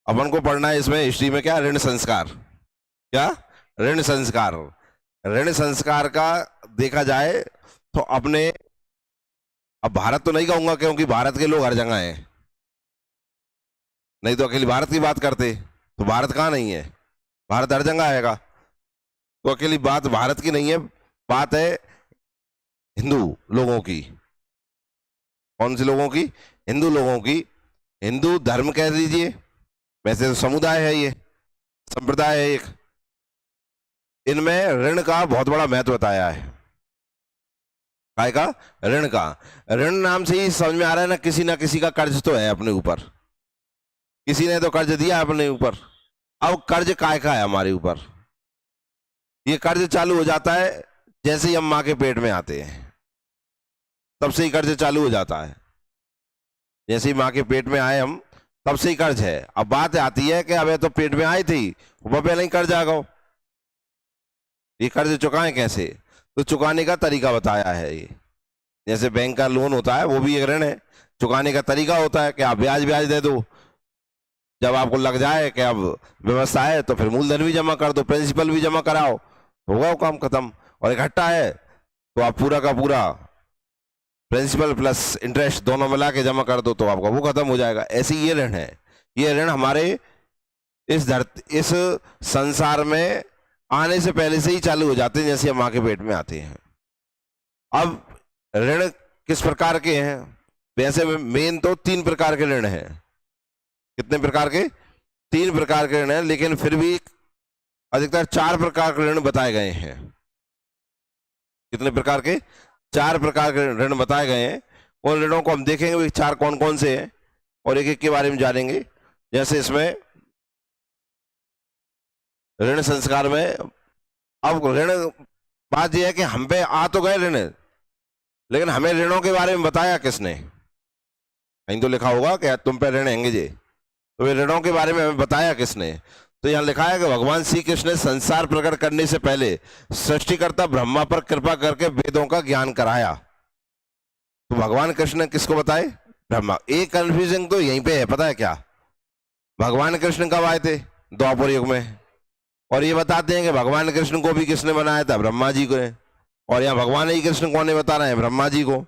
अपन को पढ़ना है इसमें हिस्ट्री में क्या, ऋण संस्कार। क्या? ऋण संस्कार। ऋण संस्कार का देखा जाए तो अपने, अब भारत तो नहीं कहूंगा क्योंकि भारत के लोग हर जगह हैं, नहीं तो अकेली भारत की बात करते तो भारत कहाँ नहीं है, भारत हर जगह आएगा। तो अकेली बात भारत की नहीं है, बात है हिंदू लोगों की। कौन से लोगों की? हिंदू लोगों की। हिंदू धर्म कह दीजिए, वैसे तो समुदाय है, ये संप्रदाय है एक। इनमें ऋण का बहुत बड़ा महत्व बताया है। काय का? ऋण का। ऋण नाम से ही समझ में आ रहा है ना किसी का कर्ज तो है अपने ऊपर, किसी ने तो कर्ज दिया अपने ऊपर। अब कर्ज काय का है हमारे ऊपर? ये कर्ज चालू हो जाता है जैसे ही हम माँ के पेट में आते हैं, तब से ही कर्ज चालू हो जाता है। जैसे ही माँ के पेट में आए हम, तब से ही कर्ज है। अब बात आती है कि अबे तो पेट में आई थी, वो पहले ही कर्ज आ गया, ये कर्ज चुकाएं कैसे? तो चुकाने का तरीका बताया है ये। जैसे बैंक का लोन होता है, वो भी एक ऋण है। चुकाने का तरीका होता है कि आप ब्याज ब्याज दे दो, जब आपको लग जाए कि अब व्यवस्था है तो फिर मूलधन भी जमा कर दो, प्रिंसिपल भी जमा कराओ, होगा वो काम खत्म। और इकट्ठा है तो आप पूरा का पूरा प्रिंसिपल प्लस इंटरेस्ट दोनों मिला के जमा कर दो, तो आपका वो खत्म हो जाएगा। ऐसे ये ऋण है। ये ऋण हमारे इस संसार में आने से पहले से ही चालू हो जाते हैं, जैसे हम माँ के पेट में आते हैं। अब ऋण किस प्रकार के हैं? वैसे मेन तो 3 प्रकार के ऋण हैं। कितने प्रकार के? 3 प्रकार के ऋण हैं, लेकिन फिर भी अधिकतर 4 प्रकार के ऋण बताए गए हैं। कितने प्रकार के? 4 प्रकार के ऋण बताए गए हैं। उन ऋणों को हम देखेंगे वे 4 कौन कौन से हैं और एक एक के बारे में जानेंगे। जैसे इसमें ऋण संस्कार में, अब ऋण, बात यह है कि हम पे आ तो गए ऋण, लेकिन हमें ऋणों के बारे में बताया किसने? कहीं तो लिखा होगा कि तुम पे ऋण हैंगे जे, तो वे ऋणों के बारे में हमें बताया किसने? तो यहां लिखा है कि भगवान श्री कृष्ण ने संसार प्रकट करने से पहले सृष्टिकर्ता ब्रह्मा पर कृपा करके वेदों का ज्ञान कराया। तो भगवान कृष्ण ने किसको बताए? ब्रह्मा। एक कंफ्यूजन तो यहीं पे है, पता है क्या? भगवान कृष्ण कब आए थे? द्वापर युग में। और ये बताते हैं कि भगवान कृष्ण को भी किसने बनाया था? ब्रह्मा जी को। और यहाँ भगवान ही कृष्ण कौन बता रहे हैं? ब्रह्मा जी को।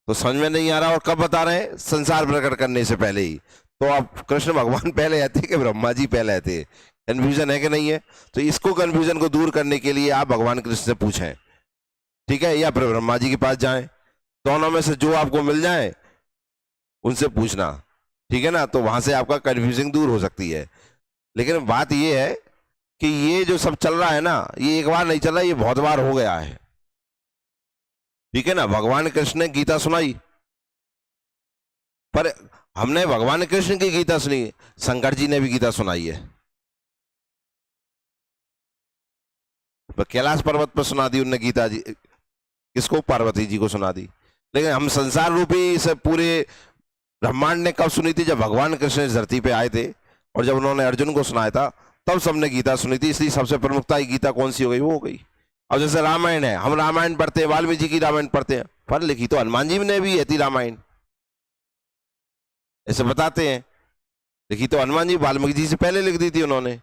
तो समझ में नहीं आ रहा। और कब बता रहे हैं? संसार प्रकट करने से पहले ही। तो अब कृष्ण भगवान पहले आते कि ब्रह्मा जी पहले आते? कंफ्यूजन है कि नहीं है? तो इसको कंफ्यूजन को दूर करने के लिए आप भगवान कृष्ण से पूछें, ठीक है, या फिर ब्रह्मा जी के पास जाएं, दोनों में से जो आपको मिल जाए उनसे पूछना, ठीक है ना? तो वहां से आपका कंफ्यूजन दूर हो सकती है। लेकिन बात यह है कि ये जो सब चल रहा है ना, ये एक बार नहीं चल रहा, ये बहुत बार हो गया है, ठीक है ना? भगवान कृष्ण ने गीता सुनाई, पर हमने भगवान कृष्ण की गीता सुनी, शंकर जी ने भी गीता सुनाई है, कैलाश पर्वत पर सुना दी उनने गीता जी। किसको? पार्वती जी को सुना दी। लेकिन हम संसार रूपी इस पूरे ब्रह्मांड ने कब सुनी थी? जब भगवान कृष्ण इस धरती पे आए थे और जब उन्होंने अर्जुन को सुनाया था, तब सबने गीता सुनी थी। इसलिए सबसे प्रमुखता ही गीता कौन सी हो गई? वो हो गई। अब जैसे रामायण है, हम रामायण पढ़ते हैं, वाल्मीकि जी की रामायण पढ़ते हैं, पर लिखी तो हनुमान जी ने भी है थी रामायण, ऐसे बताते हैं। लिखी तो हनुमान जी, वाल्मीकि जी से पहले लिख दी थी उन्होंने,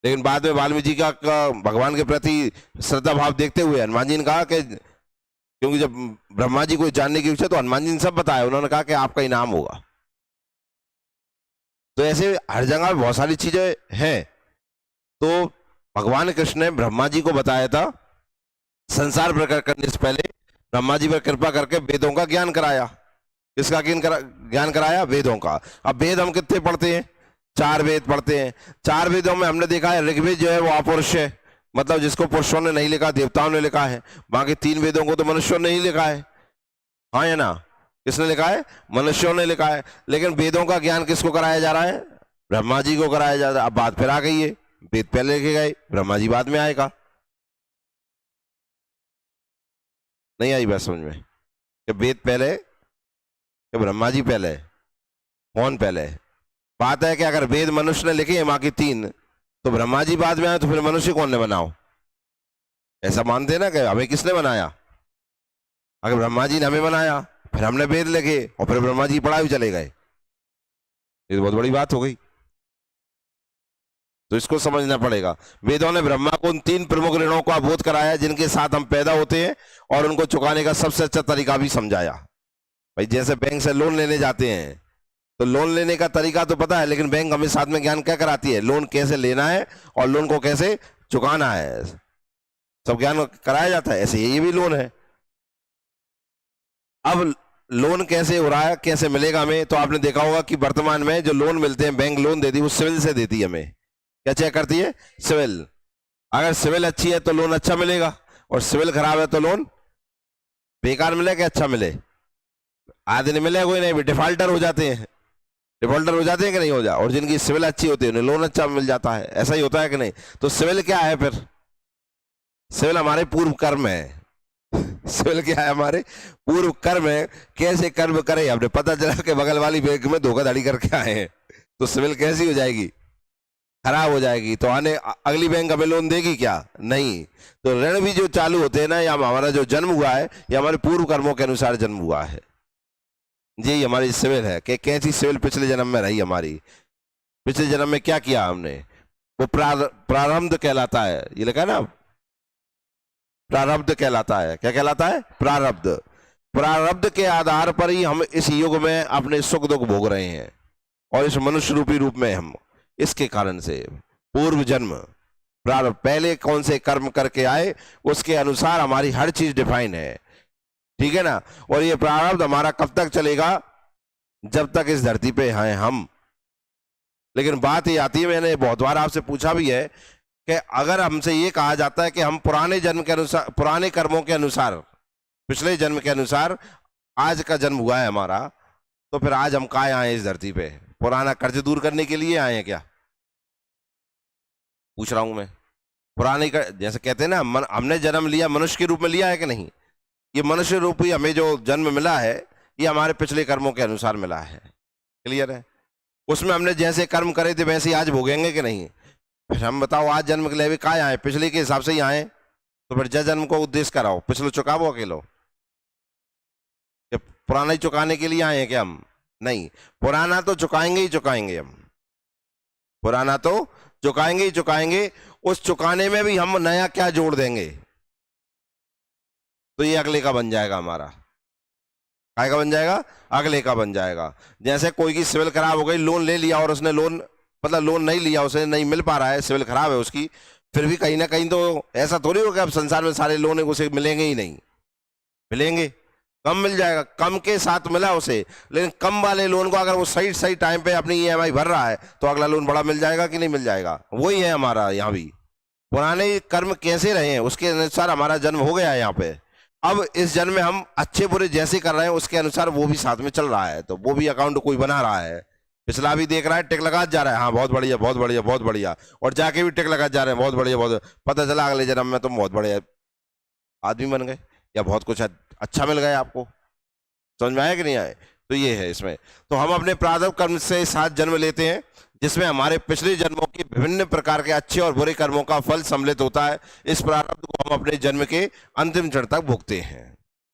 लेकिन बाद में वाल्मीकि जी का भगवान के प्रति श्रद्धा भाव देखते हुए हनुमान जी ने कहा कि, क्योंकि जब ब्रह्मा जी को जानने की इच्छा, तो हनुमान जी ने सब बताया। उन्होंने कहा कि आपका इनाम होगा। तो ऐसे हर जगह बहुत सारी चीजें हैं। तो भगवान कृष्ण ने ब्रह्मा जी को बताया था, संसार प्रकट करने से पहले ब्रह्मा जी पर कृपा करके वेदों का ज्ञान कराया। किसका ज्ञान कराया? वेदों का। अब वेद हम कितने पढ़ते हैं? 4 वेद पढ़ते हैं। 4 वेदों में हमने देखा है ऋग्वेद जो है वो अपौरुष है, मतलब जिसको पुरुषों ने नहीं लिखा, देवताओं ने लिखा है। बाकी 3 वेदों को तो मनुष्यों ने ही लिखा है, हाँ या ना? किसने लिखा है? मनुष्यों ने लिखा है। लेकिन वेदों का ज्ञान किसको कराया जा रहा है? ब्रह्मा जी को कराया जा रहा है। अब बात फिर आ गई है, वेद पहले लिखे गए, ब्रह्मा जी बाद में आएगा। नहीं आई बात समझ में? कि वेद पहले कि ब्रह्मा जी पहले? कौन पहले? बात है कि अगर वेद मनुष्य ने लिखे हैं बाकी 3, तो ब्रह्मा जी बाद में आए, तो फिर मनुष्य कौन ने बनाओ? ऐसा मानते हैं ना कि हमें किसने बनाया? अगर ब्रह्मा जी ने हमें बनाया, फिर हमने वेद लिखे और फिर ब्रह्मा जी पढ़ा भी चले गए, ये तो बहुत बड़ी बात हो गई। तो इसको समझना पड़ेगा। वेदों ने ब्रह्मा को उन 3 प्रमुख ऋणों का बोध कराया जिनके साथ हम पैदा होते हैं, और उनको चुकाने का सबसे अच्छा तरीका भी समझाया। भाई जैसे बैंक से लोन लेने जाते हैं तो लोन लेने का तरीका तो पता है, लेकिन बैंक हमें साथ में ज्ञान क्या कराती है? लोन कैसे लेना है और लोन को कैसे चुकाना है, सब ज्ञान कराया जाता है। ऐसे ये भी लोन है। अब लोन कैसे हो रहा है, कैसे मिलेगा हमें? तो आपने देखा होगा कि वर्तमान में जो लोन मिलते हैं, बैंक लोन देती है वो सिविल से देती है। हमें क्या चेक करती है? सिविल। अगर सिविल अच्छी है तो लोन अच्छा मिलेगा, और सिविल खराब है तो लोन बेकार मिले कि अच्छा मिले? आधे नहीं मिले, कोई नहीं भी डिफॉल्टर हो जाते हैं। डिफॉल्टर हो जाते हैं कि नहीं हो जा? और जिनकी सिविल अच्छी होती है उन्हें लोन अच्छा मिल जाता है। ऐसा ही होता है कि नहीं? तो सिविल क्या है फिर? सिविल हमारे पूर्व कर्म है। सिविल क्या है? हमारे पूर्व कर्म है। कैसे कर्म करे हमने, पता चला कि बगल वाली बैंक में धोखाधड़ी करके आए हैं, तो सिविल कैसी हो जाएगी? खराब हो जाएगी। तो आने अगली बैंक हमें लोन देगी क्या? नहीं। तो ऋण भी जो चालू होते हैं ना, या हमारा जो जन्म हुआ है, या हमारे पूर्व कर्मों के अनुसार जन्म हुआ है। जी हमारी सिविल है कि कैसी सिविल पिछले जन्म में रही हमारी, पिछले जन्म में क्या किया हमने, वो प्रारब्ध कहलाता है। ये लिखा है ना, प्रारब्ध कहलाता है। क्या कहलाता है? प्रारब्ध। प्रारब्ध के आधार पर ही हम इस युग में अपने सुख दुख भोग रहे हैं, और इस मनुष्य रूपी रूप में हम इसके कारण से पूर्व जन्म प्रारब्ध, पहले कौन से कर्म करके आए उसके अनुसार हमारी हर चीज डिफाइन है। ठीक है ना? और ये प्रारब्ध हमारा कब तक चलेगा? जब तक इस धरती पे हैं हम। लेकिन बात ये आती है, मैंने बहुत बार आपसे पूछा भी है कि अगर हमसे ये कहा जाता है कि हम पुराने जन्म के अनुसार, पुराने कर्मों के अनुसार, पिछले जन्म के अनुसार आज का जन्म हुआ है हमारा, तो फिर आज हम कहाँ आए इस धरती पे? पुराना कर्ज दूर करने के लिए आए हैं क्या? पूछ रहा हूं मैं। पुराने जैसे कहते हैं ना, हमने जन्म लिया मनुष्य के रूप में लिया है कि नहीं? ये मनुष्य रूपी हमें जो जन्म मिला है, ये हमारे पिछले कर्मों के अनुसार मिला है। क्लियर है? उसमें हमने जैसे कर्म करे थे वैसे ही आज भोगेंगे कि नहीं? फिर हम बताओ, आज जन्म के लिए भी कहाँ आए? पिछले के हिसाब से ही आए। तो फिर जन्म को उद्देश्य कराओ, पिछले चुकावो अकेलो। पुराना ही चुकाने के लिए आए हैं क्या हम? नहीं, पुराना तो चुकाएंगे ही चुकाएंगे हम। पुराना तो चुकाएंगे ही चुकाएंगे। उस चुकाने में भी हम नया क्या जोड़ देंगे, तो ये अगले का बन जाएगा हमारा। काय का बन जाएगा? अगले का बन जाएगा। जैसे कोई की सिविल खराब हो गई, लोन ले लिया और उसने लोन, मतलब लोन नहीं लिया, उसे नहीं मिल पा रहा है, सिविल खराब है उसकी, फिर भी कहीं ना कहीं तो ऐसा थोड़ी होगा अब संसार में सारे लोन उसे मिलेंगे ही नहीं। मिलेंगे, कम मिल जाएगा, कम के साथ मिला उसे। लेकिन कम वाले लोन को अगर वो सही सही टाइम पे अपनी ईएमआई भर रहा है तो अगला लोन बड़ा मिल जाएगा कि नहीं मिल जाएगा? वही है हमारा यहाँ भी। पुराने कर्म कैसे रहे हैं उसके अनुसार हमारा जन्म हो गया है यहाँ पे। अब इस जन्म में हम अच्छे बुरे जैसे कर रहे हैं उसके अनुसार वो भी साथ में चल रहा है, तो वो भी अकाउंट कोई बना रहा है। पिछला भी देख रहा है, टिक लगा जा रहा है, हाँ बहुत बढ़िया बहुत बढ़िया बहुत बढ़िया, और जाके भी टिक लगा जा रहे हैं, बहुत बढ़िया बहुत। पता चला अगले जन्म में तुम बहुत बड़े आदमी बन गए, या बहुत कुछ अच्छा मिल गया आपको। समझ में आया कि नहीं आए? तो ये है इसमें। तो हम अपने प्रारब्ध कर्म से साथ जन्म लेते हैं, जिसमें हमारे पिछले जन्मों के विभिन्न प्रकार के अच्छे और बुरे कर्मों का फल सम्मिलित होता है। इस प्रारब्ध को हम अपने जन्म के अंतिम क्षण तक भुगते हैं।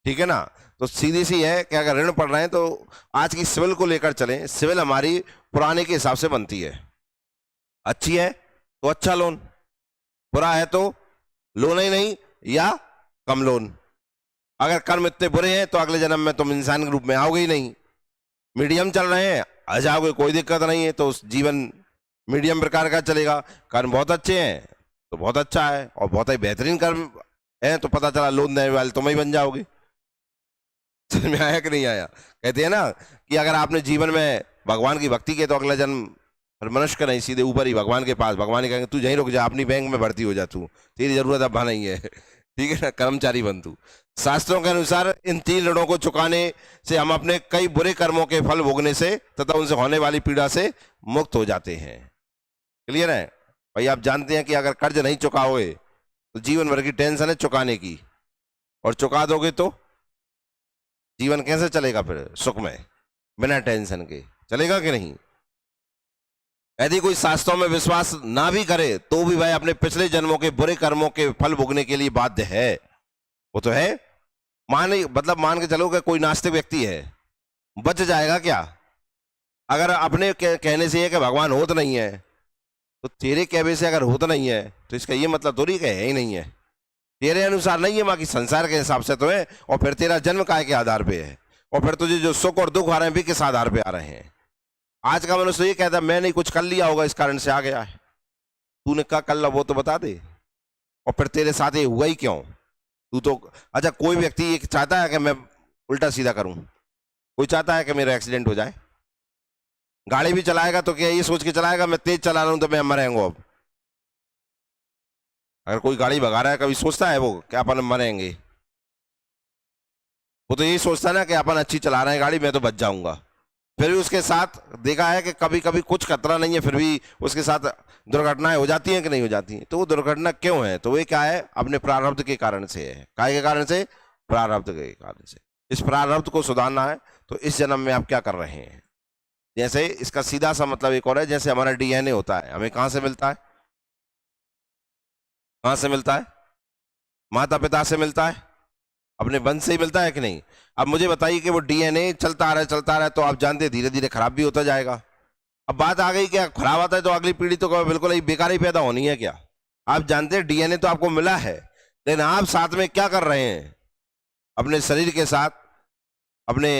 ठीक है ना? तो सीधी सी है कि अगर ऋण पड़ रहे हैं तो आज की सिविल को लेकर चलें। सिविल हमारी पुराने के हिसाब से बनती है। अच्छी है तो अच्छा लोन, बुरा है तो लोन ही नहीं या कम लोन। अगर कर्म इतने बुरे हैं तो अगले जन्म में तुम इंसान के रूप में आओगे ही नहीं। मीडियम चल रहे हैं, आ जाओगे, कोई दिक्कत नहीं है, तो जीवन मीडियम प्रकार का चलेगा। कर्म बहुत अच्छे हैं तो बहुत अच्छा है, और बहुत ही बेहतरीन कर्म है तो पता चला लोन देने वाले तुम ही बन जाओगे। समझ में आया कि नहीं आया? कहते हैं ना कि अगर आपने जीवन में भगवान की भक्ति की तो अगला जन्म फिर मनुष्य का नहीं, सीधे ऊपर ही भगवान के पास। भगवान ही कहेंगे तू यहीं रुक जा, अपनी बैंक में भर्ती हो जा, तू तेरी जरूरत अब नहीं है। ठीक है ना? कर्मचारी बन तू। शास्त्रों के अनुसार इन 3 ऋणों को चुकाने से हम अपने कई बुरे कर्मों के फल भोगने से तथा उनसे होने वाली पीड़ा से मुक्त हो जाते हैं। क्लियर है भाई? आप जानते हैं कि अगर कर्ज नहीं चुकाओगे तो जीवन भर की टेंशन है चुकाने की, और चुका दोगे तो जीवन कैसे चलेगा फिर सुख में? बिना टेंशन के चलेगा कि नहीं? यदि कोई शास्त्रों में विश्वास ना भी करे तो भी भाई अपने पिछले जन्मों के बुरे कर्मों के फल भोगने के लिए बाध्य है। वो तो है। मान के चलो कि कोई नास्तिक व्यक्ति है, बच जाएगा क्या? अगर अपने कहने से है कि भगवान होत नहीं है, तो तेरे कहवे से अगर होता नहीं है तो इसका ये मतलब थोड़ी कि है ही नहीं है, तेरे अनुसार नहीं है, बाकी संसार के हिसाब से तो है। और फिर तेरा जन्म काय के आधार पे है, और फिर तुझे जो सुख और दुख आ रहे हैं भी किस आधार पे आ रहे हैं। आज का मनुष्य ये कहता है मैंने कुछ कर लिया होगा इस कारण से आ गया है। तूने क्या कर लिया वो तो बता दे, और फिर तेरे साथ ये हुआ ही क्यों। तू तो अच्छा, कोई व्यक्ति ये चाहता है कि मैं उल्टा सीधा करूं, कोई चाहता है कि मेरा एक्सीडेंट हो जाए। गाड़ी भी चलाएगा तो क्या ये सोच के चलाएगा मैं तेज चला रहा हूं तो मैं मरेंगे। अब अगर कोई गाड़ी भगा रहा है कभी सोचता है वो क्या अपन मरेंगे? वो तो यही सोचता है ना कि अपन अच्छी चला रहे हैं गाड़ी, मैं तो बच जाऊंगा। फिर भी उसके साथ देखा है कि कभी कभी कुछ खतरा नहीं है, फिर भी उसके साथ दुर्घटनाएं हो जाती हैं कि नहीं हो जाती हैं। तो वो दुर्घटना क्यों है? तो वो क्या है, अपने प्रारब्ध के कारण से है। काय के कारण से? प्रारब्ध के कारण से। इस प्रारब्ध को सुधारना है तो इस जन्म में आप क्या कर रहे हैं। जैसे इसका सीधा सा मतलब एक और है, जैसे हमारा डीएनए होता है, हमें कहां से मिलता है? कहां से मिलता है? माता पिता से मिलता है, अपने वंश से ही मिलता है कि नहीं। अब मुझे बताइए कि वो डीएनए चलता रहा है तो आप जानते हैं धीरे धीरे खराब भी होता जाएगा। अब बात आ गई क्या खराब आता है तो अगली पीढ़ी तो बिल्कुल ही बेकार ही पैदा होनी है क्या? आप जानते हैं डीएनए तो आपको मिला है, लेकिन आप साथ में क्या कर रहे हैं अपने शरीर के साथ, अपने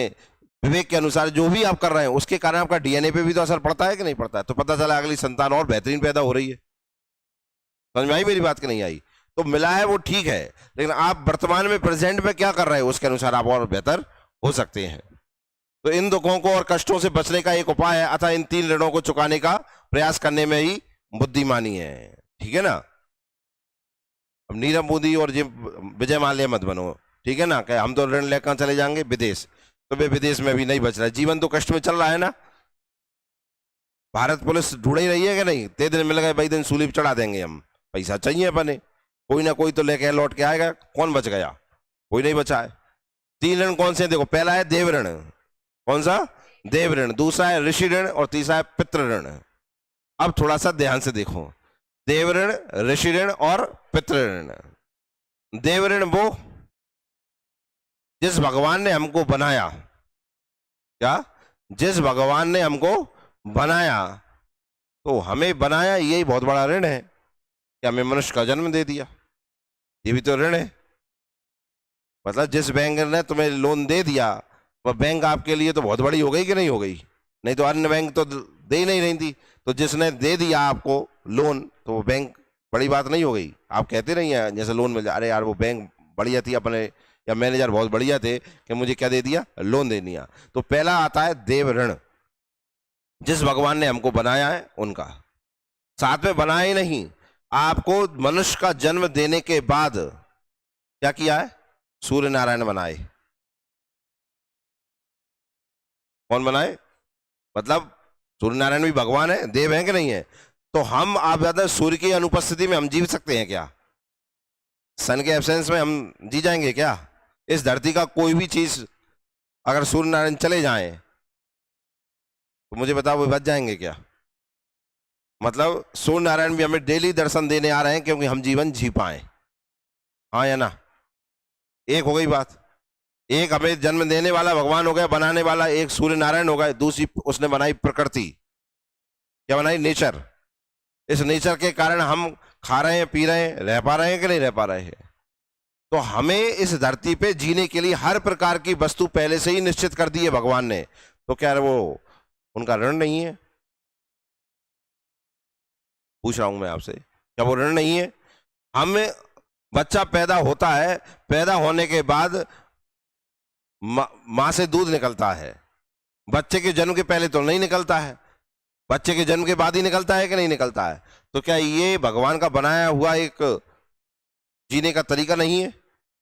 विवेक के अनुसार जो भी आप कर रहे हैं उसके कारण आपका डीएनए पे भी तो असर पड़ता है कि नहीं पड़ता है। तो पता चला अगली संतान और बेहतरीन पैदा हो रही है। समझ में आई मेरी बात कि नहीं आई? तो मिला है वो ठीक है, लेकिन आप वर्तमान में प्रेजेंट में क्या कर रहे हैं उसके अनुसार आप और बेहतर हो सकते हैं। तो इन दुखों को और कष्टों से बचने का एक उपाय है, अतः इन 3 ऋणों को चुकाने का प्रयास करने में ही बुद्धिमानी है। ठीक है ना? अब नीरव मोदी और विजय माल्या मत बनो, ठीक है ना? कि हम तो ऋण लेकर चले जाएंगे विदेश, तो वे विदेश में भी नहीं बच रहा है, जीवन तो कष्ट में चल रहा है ना। भारत पुलिस ढूंढ ही रही है कि नहीं? 3 दिन मिल गए भाई, दिन सूली चढ़ा देंगे हम, पैसा चाहिए अपने, कोई ना कोई तो लेके लौट के आएगा। कौन बच गया? कोई नहीं बचा है। 3 ऋण कौन से? देखो, पहला है देव ऋण। कौन सा? देव ऋण। दूसरा है ऋषि ऋण और तीसरा है पितृ ऋण। अब थोड़ा सा ध्यान से देखो, देव ऋण, ऋषि ऋण और पितृ ऋण। देव ऋण वो जिस भगवान ने हमको बनाया, क्या? जिस भगवान ने हमको बनाया, तो हमें बनाया यही बहुत बड़ा ऋण है कि हमें मनुष्य का जन्म दे दिया, ये भी तो ऋण है। मतलब जिस बैंक ने तुम्हें लोन दे दिया वह बैंक आपके लिए तो बहुत बड़ी हो गई कि नहीं हो गई? नहीं तो अन्य बैंक तो दे ही नहीं रही थी। तो जिसने दे दिया आपको लोन तो वो बैंक बड़ी बात नहीं हो गई? आप कहते नहीं है जैसे लोन मिल जाए, अरे यार वो बैंक बढ़िया थी अपने, या मैनेजर बहुत बढ़िया थे कि मुझे क्या दे दिया, लोन दे दिया। तो पहला आता है देव ऋण, जिस भगवान ने हमको बनाया है उनका। साथ में बनाया ही नहीं, आपको मनुष्य का जन्म देने के बाद क्या किया है? सूर्य नारायण बनाए। कौन बनाए? मतलब सूर्य नारायण भी भगवान है, देव है कि नहीं है? तो हम आप ज्यादा सूर्य की अनुपस्थिति में हम जी सकते हैं क्या? सन के एब्सेंस में हम जी जाएंगे क्या? इस धरती का कोई भी चीज अगर सूर्य नारायण चले जाएं तो मुझे बताओ वो बच जाएंगे क्या? मतलब सूर्य नारायण भी हमें डेली दर्शन देने आ रहे हैं क्योंकि हम जीवन जी पाए। हाँ या ना? एक हो गई बात। एक हमें जन्म देने वाला भगवान हो गया, बनाने वाला एक सूर्य नारायण हो गए। दूसरी उसने बनाई प्रकृति। क्या बनाई? नेचर। इस नेचर के कारण हम खा रहे हैं, पी रहे हैं, रह पा रहे हैं कि नहीं रह पा रहे हैं? तो हमें इस धरती पे जीने के लिए हर प्रकार की वस्तु पहले से ही निश्चित कर दी है भगवान ने। तो क्या वो उनका ऋण नहीं है? पूछ रहा हूं मैं आपसे, क्या वो ऋण नहीं है? हम बच्चा पैदा होता है, पैदा होने के बाद मां से दूध निकलता है। बच्चे के जन्म के पहले तो नहीं निकलता है, बच्चे के जन्म के बाद ही निकलता है कि नहीं निकलता है? तो क्या ये भगवान का बनाया हुआ एक जीने का तरीका नहीं है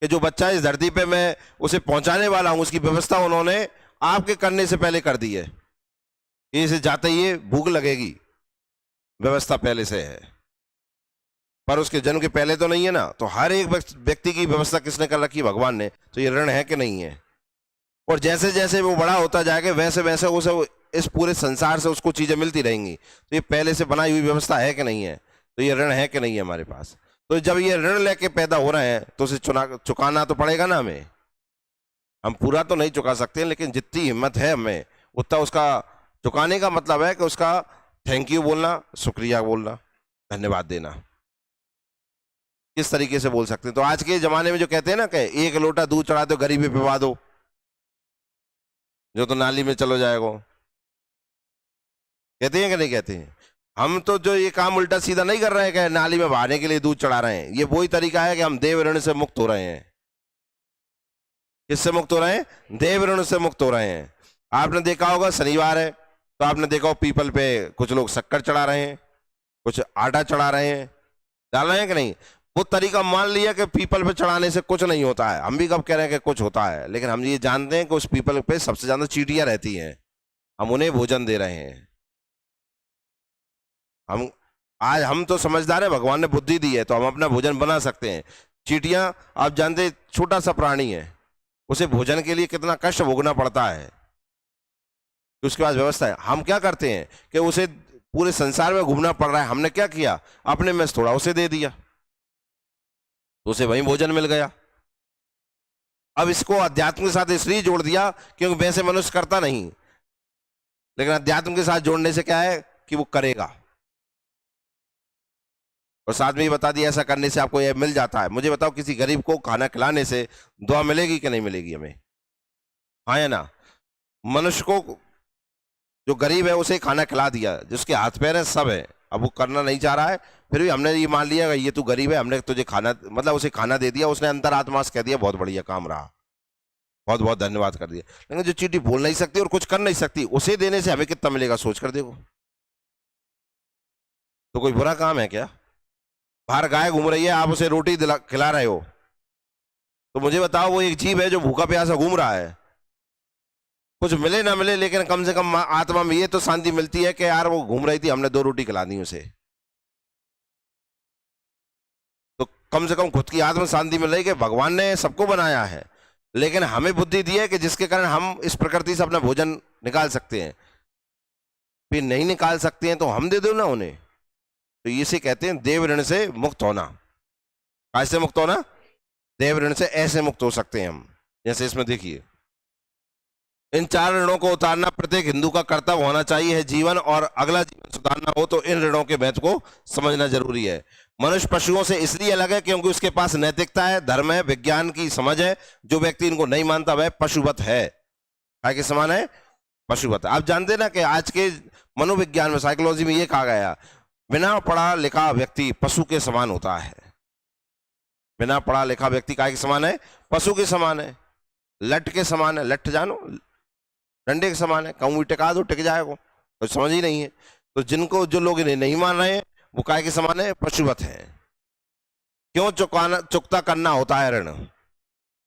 कि जो बच्चा इस धरती पे मैं उसे पहुंचाने वाला हूं उसकी व्यवस्था उन्होंने आपके करने से पहले कर दी है कि इसे जाते ही भूख लगेगी, व्यवस्था पहले से है, पर उसके जन्म के पहले तो नहीं है ना। तो हर एक व्यक्ति की व्यवस्था किसने कर रखी? भगवान ने। तो ये ऋण है कि नहीं है? और जैसे जैसे वो बड़ा होता जाएगा वैसे वैसे उसे इस पूरे संसार से उसको चीजें मिलती रहेंगी। तो ये पहले से बनाई हुई व्यवस्था है कि नहीं है? तो ये ऋण है कि नहीं है हमारे पास? तो जब ये ऋण लेके पैदा हो रहे हैं तो उसे चुकाना तो पड़ेगा ना हमें। हम पूरा तो नहीं चुका सकते, लेकिन जितनी हिम्मत है हमें उतना उसका चुकाने का मतलब है कि उसका थैंक यू बोलना, शुक्रिया बोलना। धन्यवाद देना। किस तरीके से बोल सकते हैं? तो आज के जमाने में जो कहते हैं ना कि एक लोटा दूध चढ़ा दो गरीबी पिवा दो, जो तो नाली में चलो जाएगा, कहते हैं कि नहीं कहते हैं? हम तो जो ये काम उल्टा सीधा नहीं कर रहे हैं कि नाली में बहाने के लिए दूध चढ़ा रहे हैं। ये वही तरीका है कि हम देव ऋण से मुक्त हो रहे हैं। किससे मुक्त हो रहे हैं? देव ऋण से मुक्त हो रहे हैं। आपने देखा होगा शनिवार है तो आपने देखा हो पीपल पे कुछ लोग शक्कर चढ़ा रहे हैं, कुछ आटा चढ़ा रहे हैं, डाल रहे हैं कि नहीं? वो तरीका मान लिया कि पीपल पे चढ़ाने से कुछ नहीं होता है। हम भी कब कह रहे हैं कि कुछ होता है, लेकिन हम ये जानते हैं कि उस पीपल पे सबसे ज्यादा चींटियां रहती हैं। हम उन्हें भोजन दे रहे हैं। हम तो समझदार है, भगवान ने बुद्धि दी है तो हम अपना भोजन बना सकते हैं। चींटियां आप जानते, छोटा सा प्राणी है, उसे भोजन के लिए कितना कष्ट भोगना पड़ता है, उसके पास व्यवस्था है। हम क्या करते हैं कि उसे पूरे संसार में घूमना पड़ रहा है, हमने क्या किया, अपने में थोड़ा उसे दे दिया तो उसे वहीं भोजन मिल गया। अब इसको अध्यात्म के साथ इसलिए जोड़ दिया क्योंकि वैसे मनुष्य करता नहीं, लेकिन अध्यात्म के साथ जोड़ने से क्या है कि वो करेगा। और साथ में ये बता दिया ऐसा करने से आपको यह मिल जाता है। मुझे बताओ, किसी गरीब को खाना खिलाने से दुआ मिलेगी कि नहीं मिलेगी हमें? हाँ या ना? मनुष्य को, जो गरीब है उसे खाना खिला दिया, जिसके हाथ पैर है सब है, अब वो करना नहीं चाह रहा है, फिर भी हमने ये मान लिया ये तू गरीब है, हमने तुझे खाना, मतलब उसे खाना दे दिया, उसने अंतरात्मा से कह दिया बहुत बढ़िया काम रहा, बहुत बहुत धन्यवाद कर दिया। लेकिन जो चींटी बोल नहीं सकती और कुछ कर नहीं सकती, उसे देने से हमें कितना मिलेगा सोच कर देखो। तो कोई बुरा काम है क्या? बाहर गाय घूम रही है, आप उसे रोटी खिला रहे हो, तो मुझे बताओ वो एक जीव है जो भूखा प्यासा घूम रहा है। कुछ मिले ना मिले, लेकिन कम से कम आत्मा में ये तो शांति मिलती है कि यार वो घूम रही थी, हमने 2 रोटी खिला दी उसे, तो कम से कम खुद की आत्मा शांति मिल रही कि भगवान ने सबको बनाया है, लेकिन हमें बुद्धि दी है कि जिसके कारण हम इस प्रकृति से अपना भोजन निकाल सकते हैं। फिर नहीं निकाल सकते हैं तो हम दे दो ना उन्हें। तो इसे कहते हैं देव ऋण से मुक्त होना। कैसे मुक्त होना? देव ऋण से ऐसे मुक्त हो सकते हैं हम, जैसे इसमें देखिए, इन 4 ऋणों को उतारना प्रत्येक हिंदू का कर्तव्य होना चाहिए है जीवन, और अगला जीवन सुधारना हो तो इन ऋणों के महत्व को समझना जरूरी है। मनुष्य पशुओं से इसलिए अलग है क्योंकि उसके पास नैतिकता है, धर्म है, विज्ञान की समझ है। जो व्यक्ति इनको नहीं मानता वह पशुवत है। क्या के समान है? पशुवत। आप जानते ना कि आज के मनोविज्ञान में, साइकोलॉजी में ये कहा गया, बिना पढ़ा लिखा व्यक्ति पशु के समान होता है। बिना पढ़ा लिखा व्यक्ति क्या के समान है? पशु के समान है, लठ के समान है। लठ जानो, डंडे के समान है, कहूँ टिका दो टिक जाएगा, तो समझ ही नहीं है। तो जिनको, जो लोग इन्हें नहीं मान रहे हैं, वो काय के समान है? पशुवत है। क्यों चुकता करना होता है ऋण?